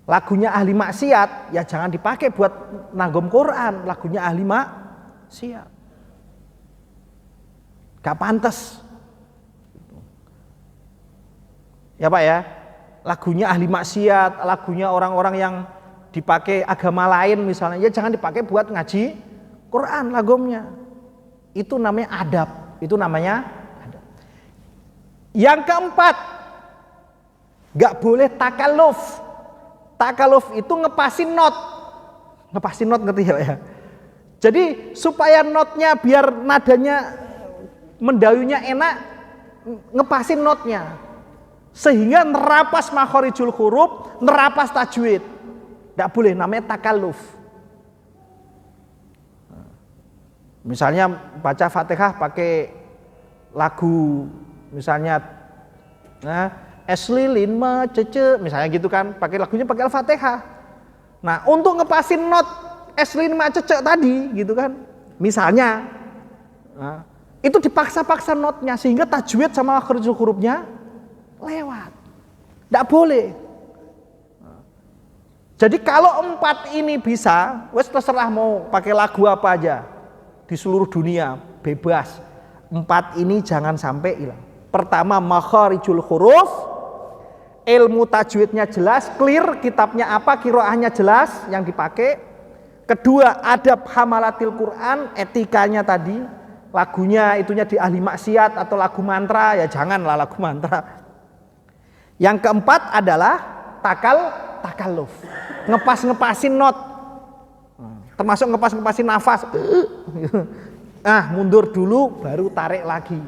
Lagunya ahli maksiat ya jangan dipakai buat nanggom Quran. Lagunya ahli maksiat, gak pantas. Ya Pak ya, lagunya ahli maksiat, lagunya orang-orang yang dipakai agama lain misalnya, ya jangan dipakai buat ngaji Quran lagomnya. Itu namanya adab, itu namanya adab. Yang keempat, gak boleh takaluf. Takaluf itu ngepasin not. Ngepasin not ngerti ya Pak ya? Jadi supaya notnya biar nadanya mendayunya enak, ngepasin notnya. Sehingga nerapas makhorijul huruf, nerapas tajwid. Tidak boleh, namanya takalluf. Misalnya baca Fatihah pakai lagu, misalnya eslilin macece, misalnya gitu kan, pakai lagunya pakai Al-Fatihah. Nah, untuk ngepasin not eslilin macece tadi, gitu kan, misalnya, itu dipaksa-paksa notnya sehingga tajwid sama makhorijul hurufnya lewat. Tidak boleh. Jadi kalau 4 ini bisa, wes terserah mau pakai lagu apa aja. Di seluruh dunia bebas. 4 ini jangan sampai hilang. Pertama, makharijul huruf, ilmu tajwidnya jelas, clear, kitabnya apa, qiraahnya jelas yang dipakai. Kedua, adab hamalatil Quran, etikanya tadi, lagunya itunya di ahli maksiat atau lagu mantra, ya janganlah lagu mantra. Yang keempat adalah takalluf, ngepasin not. Termasuk ngepasin nafas. Mundur dulu baru tarik lagi.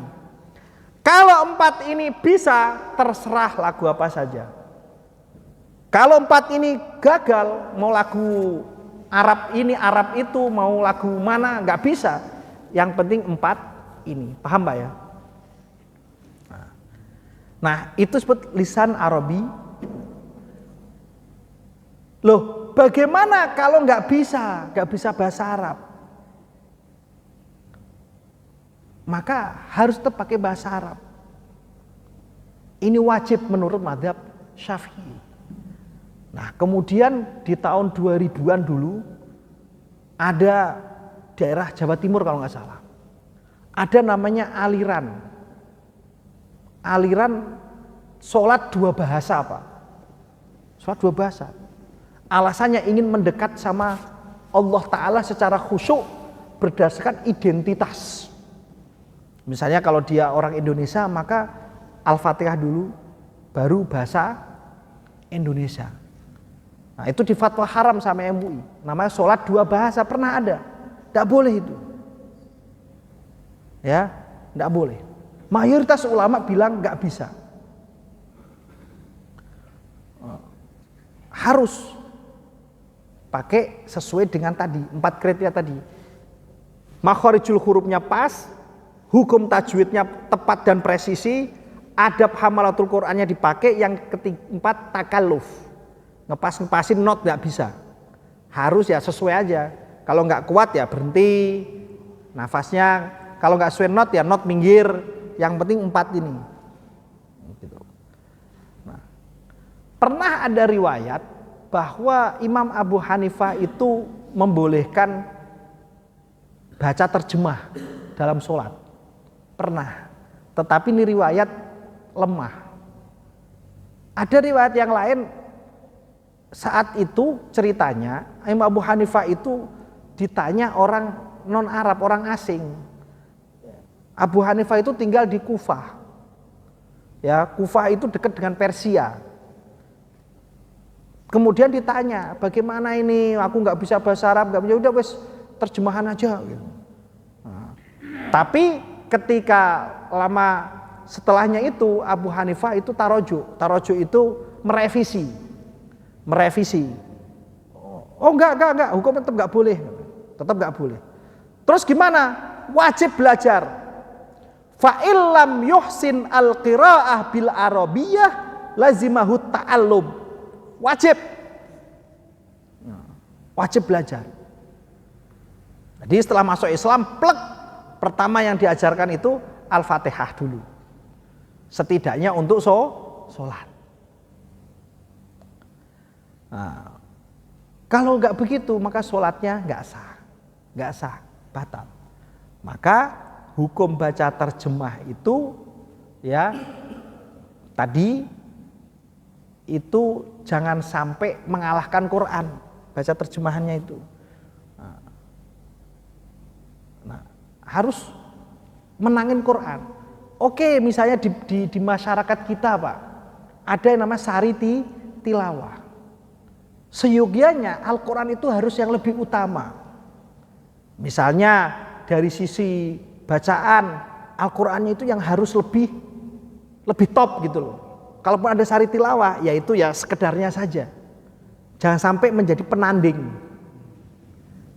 Kalau 4 ini bisa, terserah lagu apa saja. Kalau 4 ini gagal, mau lagu Arab ini, Arab itu, mau lagu mana, nggak bisa. Yang penting 4 ini. Paham Pak ya? Nah, itu disebut lisan Arabi. Loh, bagaimana kalau nggak bisa bahasa Arab? Maka harus tetap pakai bahasa Arab. Ini wajib menurut mazhab Syafi'i. Nah, kemudian di tahun 2000-an dulu ada daerah Jawa Timur kalau nggak salah. Ada namanya aliran sholat 2 bahasa, Pak. Sholat 2 bahasa. Alasannya ingin mendekat sama Allah Ta'ala secara khusyuk berdasarkan identitas. Misalnya kalau dia orang Indonesia, maka Al-Fatihah dulu, baru bahasa Indonesia. Nah, itu di fatwa haram sama MUI. Namanya sholat 2 bahasa, pernah ada. Tidak boleh itu. Ya, tidak boleh. Mayoritas ulama bilang nggak bisa. Harus pakai sesuai dengan tadi 4 kriteria tadi. Makhorijul hurufnya pas, hukum tajwidnya tepat dan presisi, adab hamalatul Qur'annya dipakai, yang keempat takalluf. Ngepasin not nggak bisa. Harus ya sesuai aja. Kalau nggak kuat ya berhenti nafasnya. Kalau nggak sesuai not ya not minggir. Yang penting 4 ini. Gitu. Nah, pernah ada riwayat bahwa Imam Abu Hanifah itu membolehkan baca terjemah dalam sholat. Pernah. Tetapi ini riwayat lemah. Ada riwayat yang lain, saat itu ceritanya Imam Abu Hanifah itu ditanya orang non-Arab, orang asing. Abu Hanifah itu tinggal di Kufah. Ya, Kufah itu dekat dengan Persia. Kemudian ditanya, bagaimana ini? Aku nggak bisa bahasa Arab, nggak bisa, udah wes terjemahan aja. Gitu. Nah, tapi ketika lama setelahnya itu Abu Hanifah itu taroju itu merevisi. Oh enggak, hukum tetap nggak boleh. Terus gimana? Wajib belajar. Fa'il lam yuhsin al-qira'ah bil arabiyah lazimahu ta'allum. Wajib belajar. Jadi setelah masuk Islam, pertama yang diajarkan itu Al-Fatihah dulu. Setidaknya untuk sholat. Nah, kalau nggak begitu maka sholatnya nggak sah, batal. Maka hukum baca terjemah itu ya tadi itu jangan sampai mengalahkan Quran, baca terjemahannya itu. Nah, harus menangin Quran. Oke, misalnya di masyarakat kita, Pak, ada yang namanya sariti tilawah. Seyogianya Al-Quran itu harus yang lebih utama. Misalnya dari sisi bacaan Al-Qur'annya itu yang harus lebih top gitu loh. Kalaupun ada sari tilawah, ya itu ya sekedarnya saja. Jangan sampai menjadi penanding.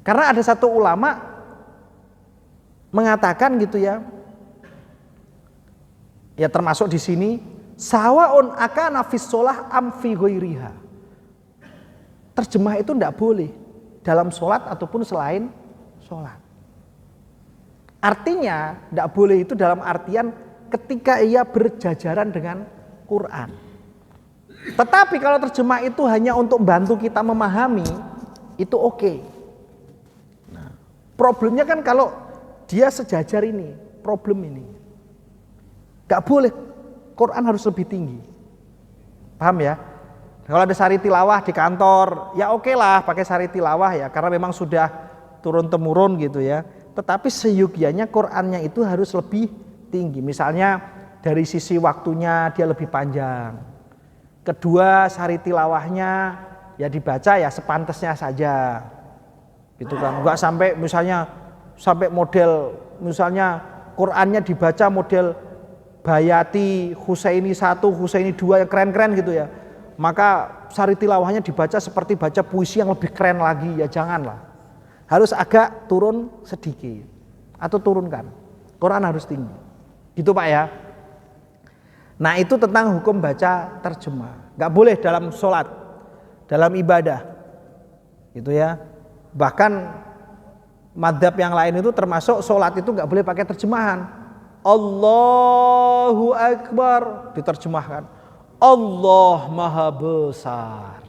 Karena ada satu ulama mengatakan gitu ya. Ya termasuk di sini sawaun akana fis shalah am fi ghairiha. Terjemah itu tidak boleh dalam sholat ataupun selain sholat. Artinya tidak boleh itu dalam artian ketika ia berjajaran dengan Quran. Tetapi kalau terjemah itu hanya untuk bantu kita memahami, itu oke. Nah, problemnya kan kalau dia sejajar ini, problem ini. Gak boleh, Quran harus lebih tinggi. Paham ya? Kalau ada sari tilawah di kantor, ya oke lah pakai sari tilawah ya, karena memang sudah turun-temurun gitu ya. Tetapi seyogianya Qurannya itu harus lebih tinggi. Misalnya dari sisi waktunya dia lebih panjang. Kedua, sari tilawahnya ya dibaca ya sepantasnya saja. Gitu kan. Enggak sampai misalnya sampai model misalnya Qurannya dibaca model Bayati, Husaini 1, Husaini 2 yang keren-keren gitu ya. Maka sari tilawahnya dibaca seperti baca puisi yang lebih keren lagi, ya janganlah. Harus agak turun sedikit atau turunkan. Quran harus tinggi. Gitu Pak ya. Nah itu tentang hukum baca terjemah. Gak boleh dalam sholat, dalam ibadah, gitu ya. Bahkan madhab yang lain itu termasuk sholat itu gak boleh pakai terjemahan. Allahu Akbar diterjemahkan. Allah Maha Besar.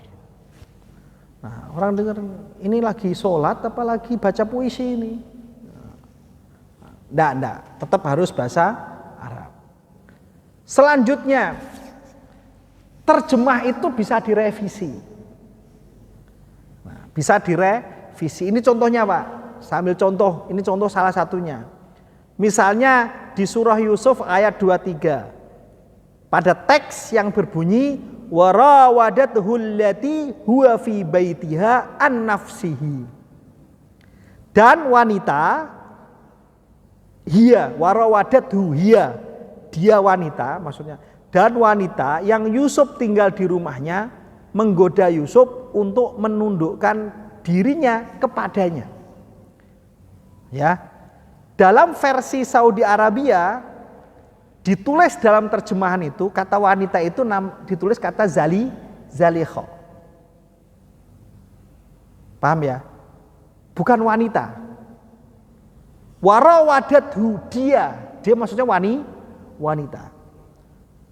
Nah orang dengar ini lagi sholat apa lagi baca puisi ini? Enggak, tetap harus bahasa Arab. Selanjutnya, terjemah itu bisa direvisi. Nah, bisa direvisi. Ini contohnya Pak, sambil contoh, ini contoh salah satunya. Misalnya di surah Yusuf ayat 23. Pada teks yang berbunyi warawadathu allati huwa fi baitiha an nafsihi. Dan wanita warawadathu dia wanita maksudnya, dan wanita yang Yusuf tinggal di rumahnya menggoda Yusuf untuk menundukkan dirinya kepadanya. Ya. Dalam versi Saudi Arabia ditulis dalam terjemahan itu kata wanita itu ditulis kata zalikha. Paham ya? Bukan wanita. Warawadathu dia maksudnya wanita.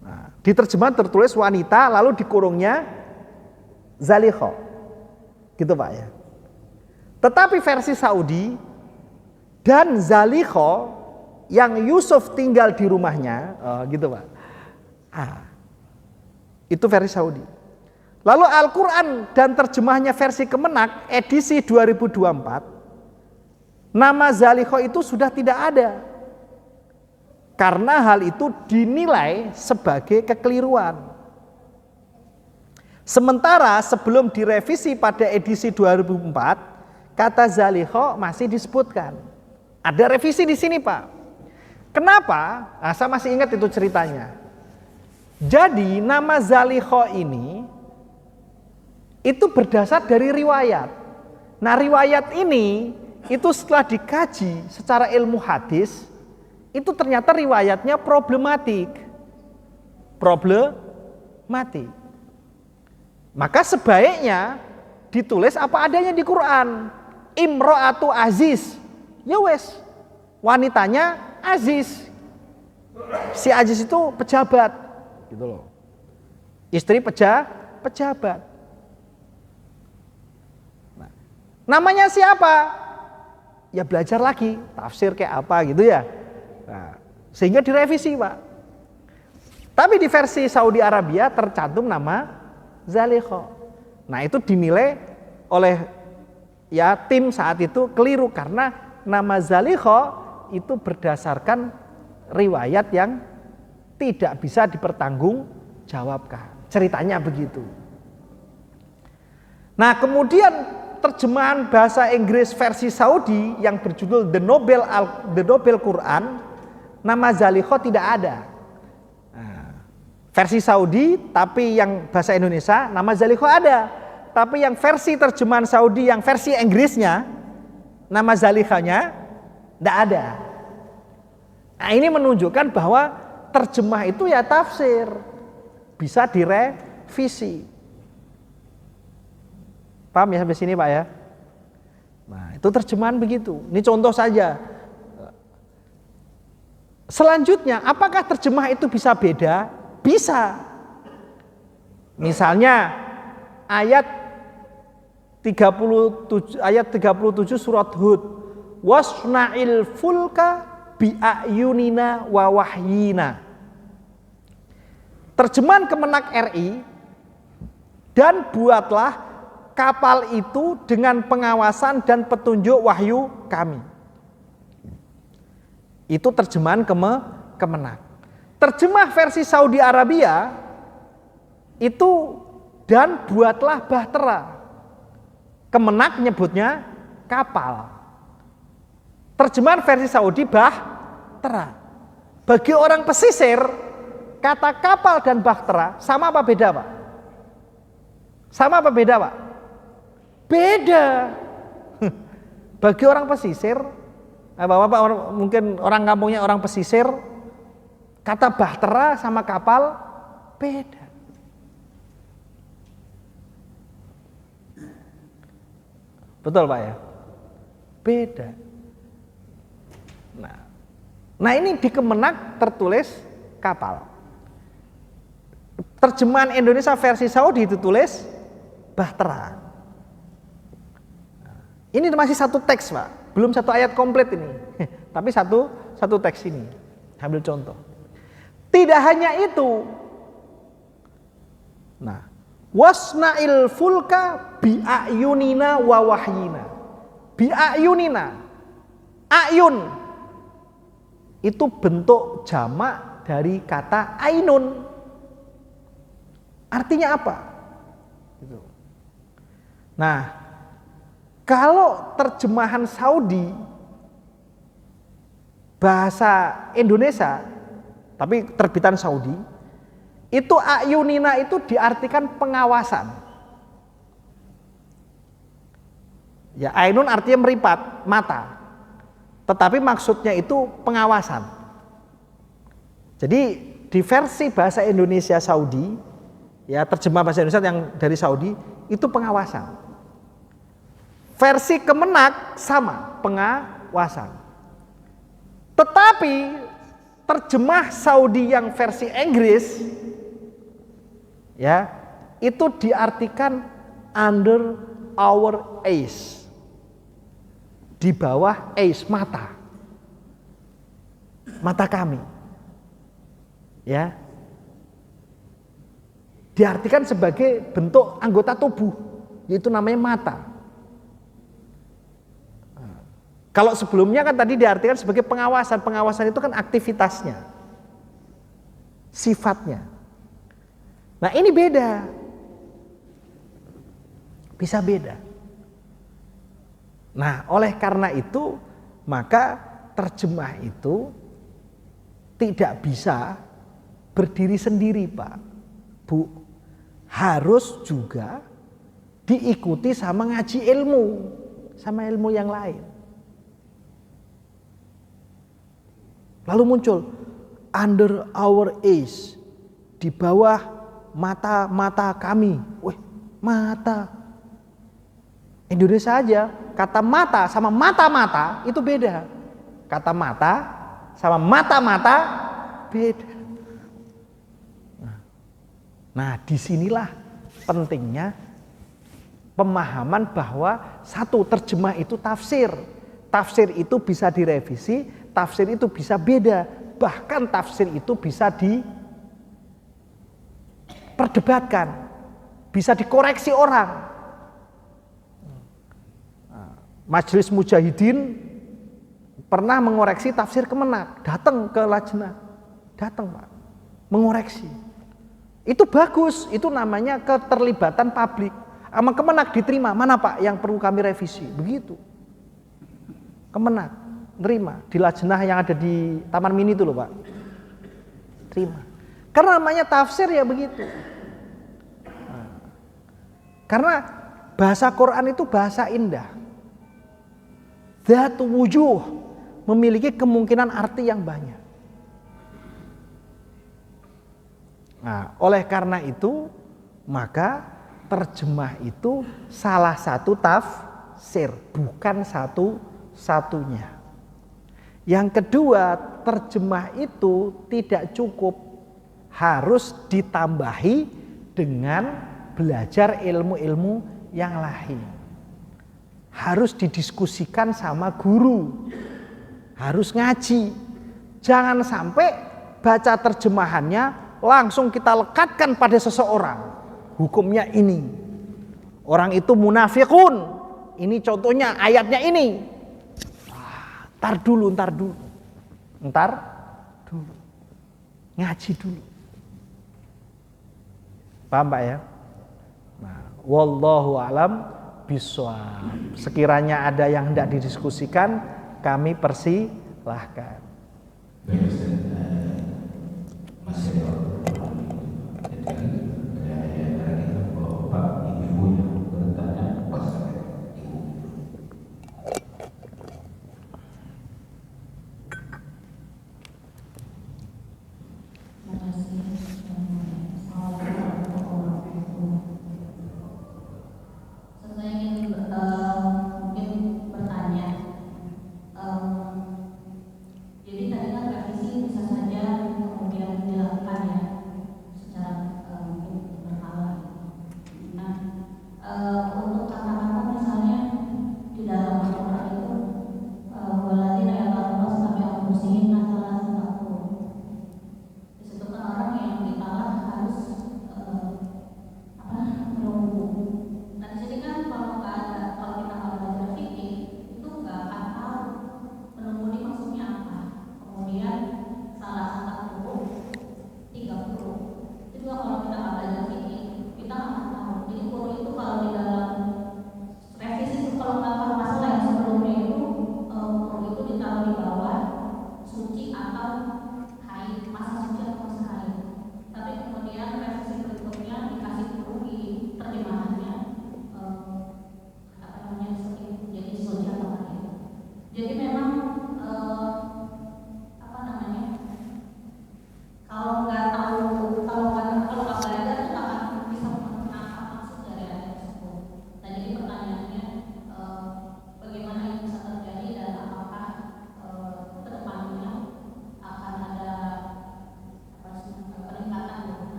Nah, di terjemahan tertulis wanita lalu dikurungnya zalikha. Gitu Pak ya. Tetapi versi Saudi dan zalikha yang Yusuf tinggal di rumahnya, gitu Pak. Itu versi Saudi. Lalu Al-Quran dan terjemahnya versi Kemenak edisi 2024, nama zalikha itu sudah tidak ada. Karena hal itu dinilai sebagai kekeliruan. Sementara sebelum direvisi pada edisi 2004, kata zalikha masih disebutkan. Ada revisi di sini Pak. Kenapa? Nah, saya masih ingat itu ceritanya. Jadi nama zalikha ini itu berdasar dari riwayat. Nah riwayat ini itu setelah dikaji secara ilmu hadis, itu ternyata riwayatnya problematik. Maka sebaiknya ditulis apa adanya di Quran. Imro'atu aziz. Ya wes, wanitanya Aziz. Si Aziz itu pejabat, gitu loh. Istri pejabat. Nah, namanya siapa? Ya belajar lagi, tafsir kayak apa gitu ya. Nah, sehingga direvisi Pak. Tapi di versi Saudi Arabia tercantum nama zalikha. Nah itu dinilai oleh ya tim saat itu keliru karena nama zalikha itu berdasarkan riwayat yang tidak bisa dipertanggungjawabkan. Ceritanya begitu. Nah, kemudian terjemahan bahasa Inggris versi Saudi yang berjudul The Nobel Quran nama Zalikho tidak ada. Nah, versi Saudi tapi yang bahasa Indonesia nama Zalikho ada. Tapi yang versi terjemahan Saudi yang versi Inggrisnya nama Zalikhonya tidak ada. Nah, ini menunjukkan bahwa terjemah itu ya tafsir, bisa direvisi. Paham ya sampai sini Pak ya? Nah, itu terjemahan begitu. Ini contoh saja. Selanjutnya, apakah terjemah itu bisa beda? Bisa. Misalnya ayat 37 surat Hud. Wasna'il fulka bi'ayunina wa wahyina. Terjemahan Kemenak RI, dan buatlah kapal itu dengan pengawasan dan petunjuk wahyu kami. Itu terjemahan Kemenak. Terjemah versi Saudi Arabia itu dan buatlah bahtera. Kemenak nyebutnya kapal. Terjemahan versi Saudi bahtera. Bagi orang pesisir, kata kapal dan bahtera sama apa beda Pak? Sama apa beda Pak? Beda. Bagi orang pesisir, Bapak mungkin orang kampungnya orang pesisir, kata bahtera sama kapal beda. Betul Pak ya? Beda. Nah ini di Kemenak tertulis kapal. Terjemahan Indonesia versi Saudi ditulis bahtera. Ini masih satu teks Pak. Belum satu ayat komplit ini, tapi satu teks ini. Ambil contoh. Tidak hanya itu. Nah, wasna'il fulka bi'ayunina wa wahyina. Bi'ayunina. Ayun itu bentuk jamak dari kata ainun. Artinya apa? Nah, kalau terjemahan Saudi bahasa Indonesia, tapi terbitan Saudi, itu ayunina itu diartikan pengawasan. Ya, ainun artinya meripat, mata. Tetapi maksudnya itu pengawasan. Jadi di versi bahasa Indonesia Saudi, ya terjemah bahasa Indonesia yang dari Saudi itu pengawasan. Versi Kemenak sama, pengawasan. Tetapi terjemah Saudi yang versi Inggris ya, itu diartikan under our eyes. Di bawah eyes, mata. Mata kami. Ya. Diartikan sebagai bentuk anggota tubuh, yaitu namanya mata. Kalau sebelumnya kan tadi diartikan sebagai pengawasan. Pengawasan itu kan aktivitasnya, sifatnya. Nah ini beda. Bisa beda. Nah oleh karena itu maka terjemah itu tidak bisa berdiri sendiri Pak, Bu. Harus juga diikuti sama ngaji ilmu, sama ilmu yang lain. Lalu muncul under our eyes, di bawah mata-mata kami. Wih, mata. Indonesia aja, kata mata sama mata-mata itu beda. Kata mata sama mata-mata beda. Nah, disinilah pentingnya pemahaman bahwa satu, terjemah itu tafsir. Tafsir itu bisa direvisi, tafsir itu bisa beda, bahkan tafsir itu bisa diperdebatkan, bisa dikoreksi orang. Majelis Mujahidin pernah mengoreksi tafsir Kemenak, datang ke Lajnah, datang Pak, mengoreksi. Itu bagus, itu namanya keterlibatan publik. Sama Kemenak diterima, mana Pak yang perlu kami revisi, begitu. Kemenak. nerima di lajnah yang ada di Taman Mini itu loh Pak. Terima. Karena namanya tafsir ya begitu. Karena bahasa Quran itu bahasa indah. Dzatu wujuh, memiliki kemungkinan arti yang banyak. Nah, oleh karena itu maka terjemah itu salah satu tafsir, bukan satu-satunya. Yang kedua, terjemah itu tidak cukup, harus ditambahi dengan belajar ilmu-ilmu yang lain. Harus didiskusikan sama guru, harus ngaji. Jangan sampai baca terjemahannya langsung kita lekatkan pada seseorang. Hukumnya ini. Orang itu munafikun. Ini contohnya ayatnya ini. Ntar dulu. Ngaji dulu. Paham Pak ya? Nah, wallahu alam bishawab. Sekiranya ada yang hendak didiskusikan, kami persilahkan.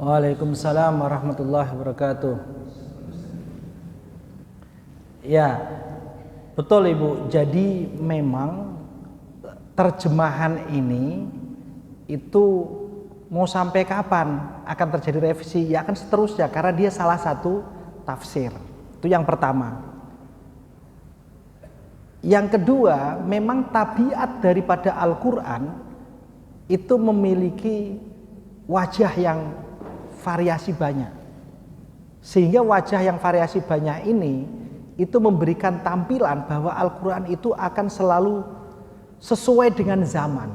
Waalaikumsalam warahmatullahi wabarakatuh. Ya, betul Ibu. Jadi memang terjemahan ini itu mau sampai kapan akan terjadi revisi? Ya akan seterusnya karena dia salah satu tafsir. Itu yang pertama. Yang kedua, memang tabiat daripada Al-Quran itu memiliki wajah yang variasi banyak, sehingga wajah yang variasi banyak ini itu memberikan tampilan bahwa Al-Quran itu akan selalu sesuai dengan zaman.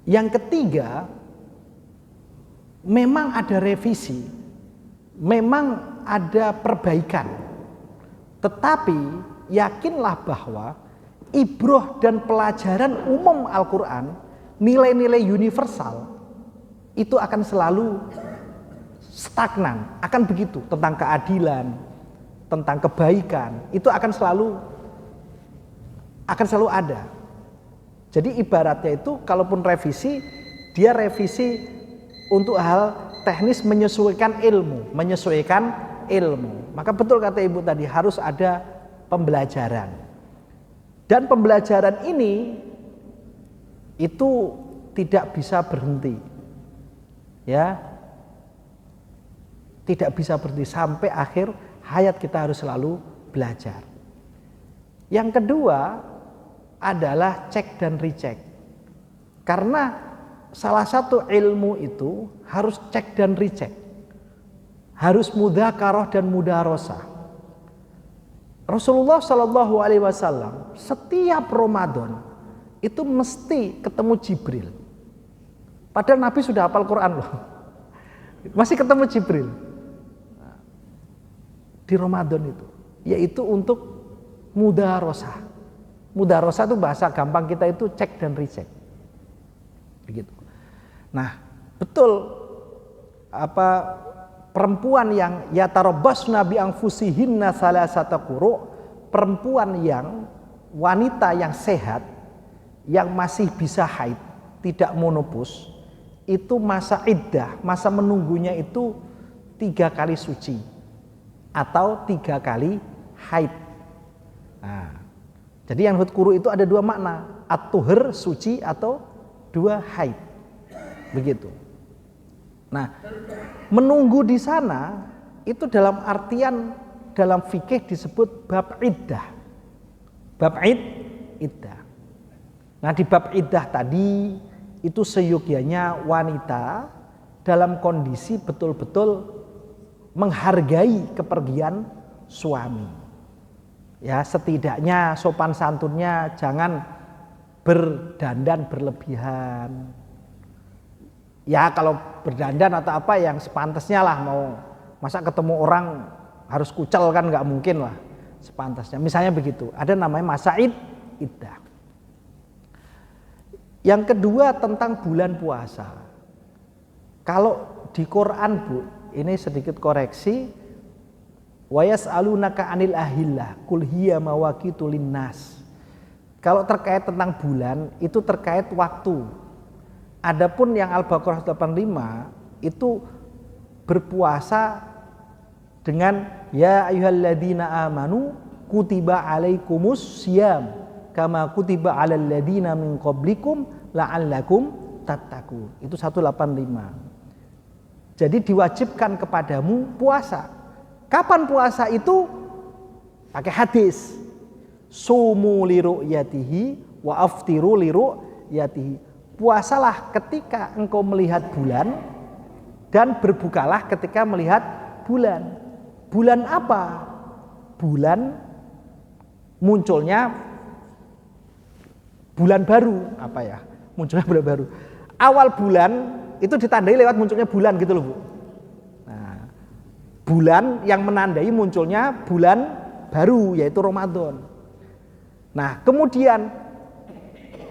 Yang ketiga, memang ada revisi, memang ada perbaikan, tetapi yakinlah bahwa ibroh dan pelajaran umum Al-Quran, nilai-nilai universal itu akan selalu stagnan, akan begitu, tentang keadilan, tentang kebaikan, itu akan selalu ada. Jadi ibaratnya itu kalaupun revisi, dia revisi untuk hal teknis menyesuaikan ilmu. Maka betul kata Ibu tadi, harus ada pembelajaran. Dan pembelajaran ini itu tidak bisa berhenti. Ya. Tidak bisa berhenti sampai akhir hayat, kita harus selalu belajar. Yang kedua adalah cek dan recheck. Karena salah satu ilmu itu harus cek dan recheck. Harus mudzakarah dan mudarosah. Rasulullah Shallallahu Alaihi Wasallam setiap Ramadan itu mesti ketemu Jibril. Padahal Nabi sudah hafal Quran loh. Masih ketemu Jibril di Ramadan itu, yaitu untuk mudarosah. Mudarosah itu bahasa gampang kita itu cek dan recheck. Begitu. Nah, betul perempuan yang yatarabbasna bi anfusihinna salasata quru', perempuan yang wanita yang sehat yang masih bisa haid, tidak menopause, itu masa iddah, masa menunggunya itu 3 kali suci atau 3 kali haid. Nah, jadi yang quru itu ada 2 makna, at-tuhur suci atau 2 haid. Begitu. Nah, menunggu di sana itu dalam artian dalam fikih disebut bab iddah. Bab iddah. Nah, di bab iddah tadi itu seyogyanya wanita dalam kondisi betul-betul menghargai kepergian suami. Ya, setidaknya sopan santunnya jangan berdandan berlebihan. Ya, kalau berdandan atau apa yang sepantasnya lah, mau masa ketemu orang harus kucel kan nggak mungkin lah, sepantasnya. Misalnya begitu. Ada namanya masa iddah. Yang kedua tentang bulan puasa. Kalau di Quran, Bu, ini sedikit koreksi. Wa yas'alunaka 'anil ahillah qul hiya mawaqitu linnas. Kalau terkait tentang bulan itu terkait waktu. Adapun yang Al-Baqarah 85 itu berpuasa dengan ya ayyuhalladzina amanu kutiba alaikumus syiyam kama kutiba alal ladzina min qablikum la'allakum tattaqun. Itu 185. Jadi diwajibkan kepadamu puasa. Kapan puasa itu? Pakai hadis. Sumu li ru'yatihi wa aftiru li ru'yatihi. Puasalah ketika engkau melihat bulan dan berbukalah ketika melihat bulan. Bulan apa? Bulan munculnya bulan baru, apa ya? Munculnya bulan baru. Awal bulan itu ditandai lewat munculnya bulan gitu loh, Bu. Nah, bulan yang menandai munculnya bulan baru yaitu Ramadan. Nah, kemudian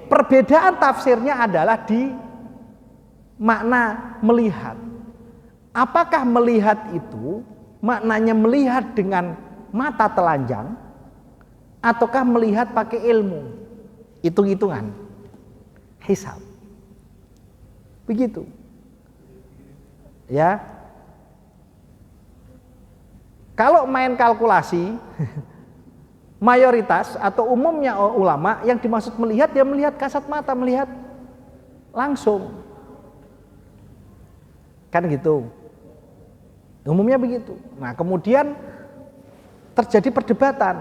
perbedaan tafsirnya adalah di makna melihat. Apakah melihat itu maknanya melihat dengan mata telanjang ataukah melihat pakai ilmu, hitung-hitungan, hisab. Begitu. Ya. Kalau main kalkulasi, mayoritas atau umumnya ulama yang dimaksud melihat, dia melihat kasat mata, melihat langsung. Kan gitu. Umumnya begitu. Nah, kemudian terjadi perdebatan.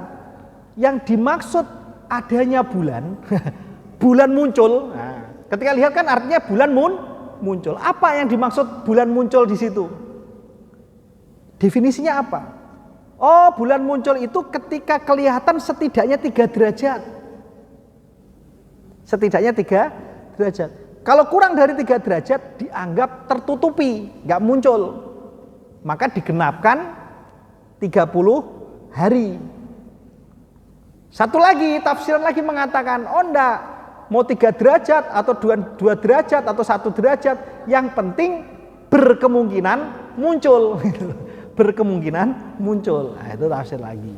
Yang dimaksud adanya bulan, bulan muncul. Nah, ketika lihat kan artinya bulan muncul. Apa yang dimaksud bulan muncul di situ? Definisinya apa? Oh, bulan muncul itu ketika kelihatan setidaknya 3 derajat. Setidaknya 3 derajat. Kalau kurang dari 3 derajat dianggap tertutupi, nggak muncul. Maka digenapkan 30 hari. Satu lagi, tafsiran lagi mengatakan, oh enggak, mau 3 derajat atau 2 derajat atau 1 derajat, yang penting berkemungkinan muncul. berkemungkinan muncul. Nah, itu tafsir lagi.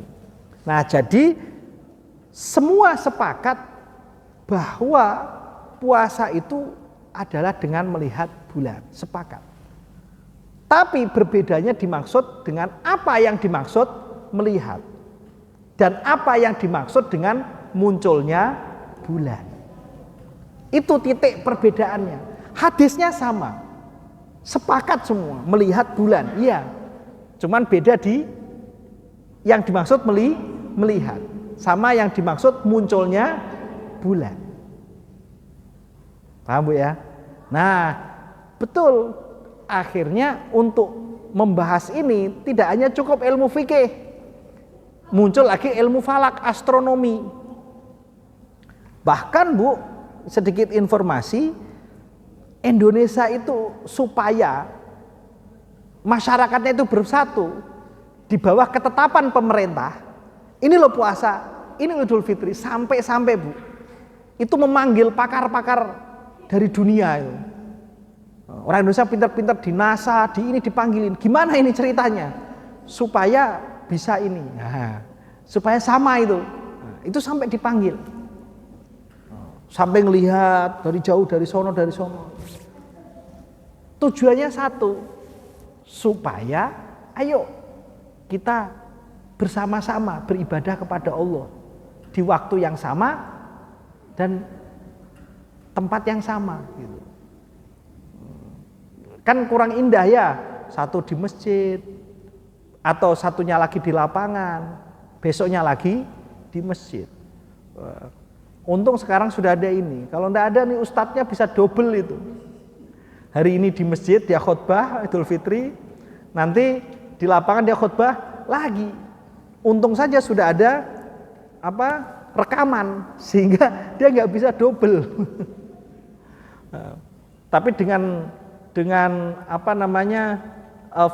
Nah, jadi semua sepakat bahwa puasa itu adalah dengan melihat bulan, sepakat. Tapi berbedanya dimaksud dengan apa yang dimaksud melihat dan apa yang dimaksud dengan munculnya bulan. Itu titik perbedaannya. Hadisnya sama, sepakat semua melihat bulan, iya. Cuman beda di yang dimaksud melihat, sama yang dimaksud munculnya bulan. Paham Bu ya? Nah, betul. Akhirnya untuk membahas ini tidak hanya cukup ilmu fikih, muncul lagi ilmu falak, astronomi. Bahkan Bu, sedikit informasi, Indonesia itu supaya masyarakatnya itu bersatu di bawah ketetapan pemerintah. Ini loh puasa, ini Idul Fitri, sampai Bu, itu memanggil pakar-pakar dari dunia itu. Orang Indonesia pintar-pintar di NASA, di ini dipanggilin. Gimana ini ceritanya? Supaya bisa ini, nah, supaya sama itu. Nah, itu sampai dipanggil, sampai ngelihat dari jauh, dari sono. Tujuannya satu, supaya ayo kita bersama-sama beribadah kepada Allah di waktu yang sama dan tempat yang sama gitu. Kan kurang indah ya, satu di masjid atau satunya lagi di lapangan, besoknya lagi di masjid. Untung sekarang sudah ada ini. Kalau enggak ada nih ustadznya bisa double itu. Hari ini di masjid dia khutbah Idul Fitri, nanti di lapangan dia khutbah lagi. Untung saja sudah ada rekaman sehingga dia nggak bisa double. Tapi dengan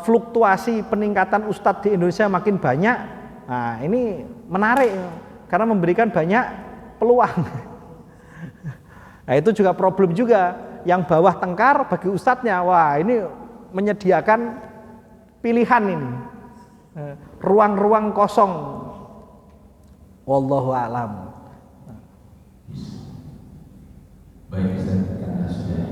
fluktuasi peningkatan ustadz di Indonesia makin banyak, nah ini menarik karena memberikan banyak peluang. Nah itu juga problem juga, yang bawah tengkar bagi ustadznya, wah ini menyediakan pilihan ini, ruang-ruang kosong. Wallahu a'lam. Baik Ustaz, karena sudah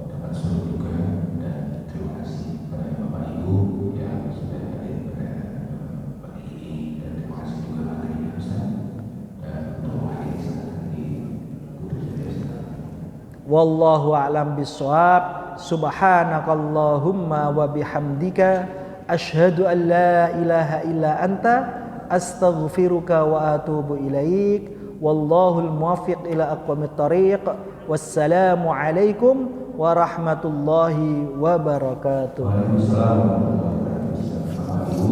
dapat suruh juga, dan terima kasih kepada Bapak Ibu yang sudah hadir pada pagi ini, dan terima kasih juga materinya Ustaz, dan untuk mewakili silakan di Kudus Ustaz. Wallahu a'lam bishawab. Subhanakallahumma wa bihamdika asyhadu an la ilaha illa anta astaghfiruka wa atubu ilaik. Wallahul muwaffiq ila aqwamit thariq. Wassalamu alaikum warahmatullahi wabarakatuh. Waalaikumsalam warahmatullahi wabarakatuh.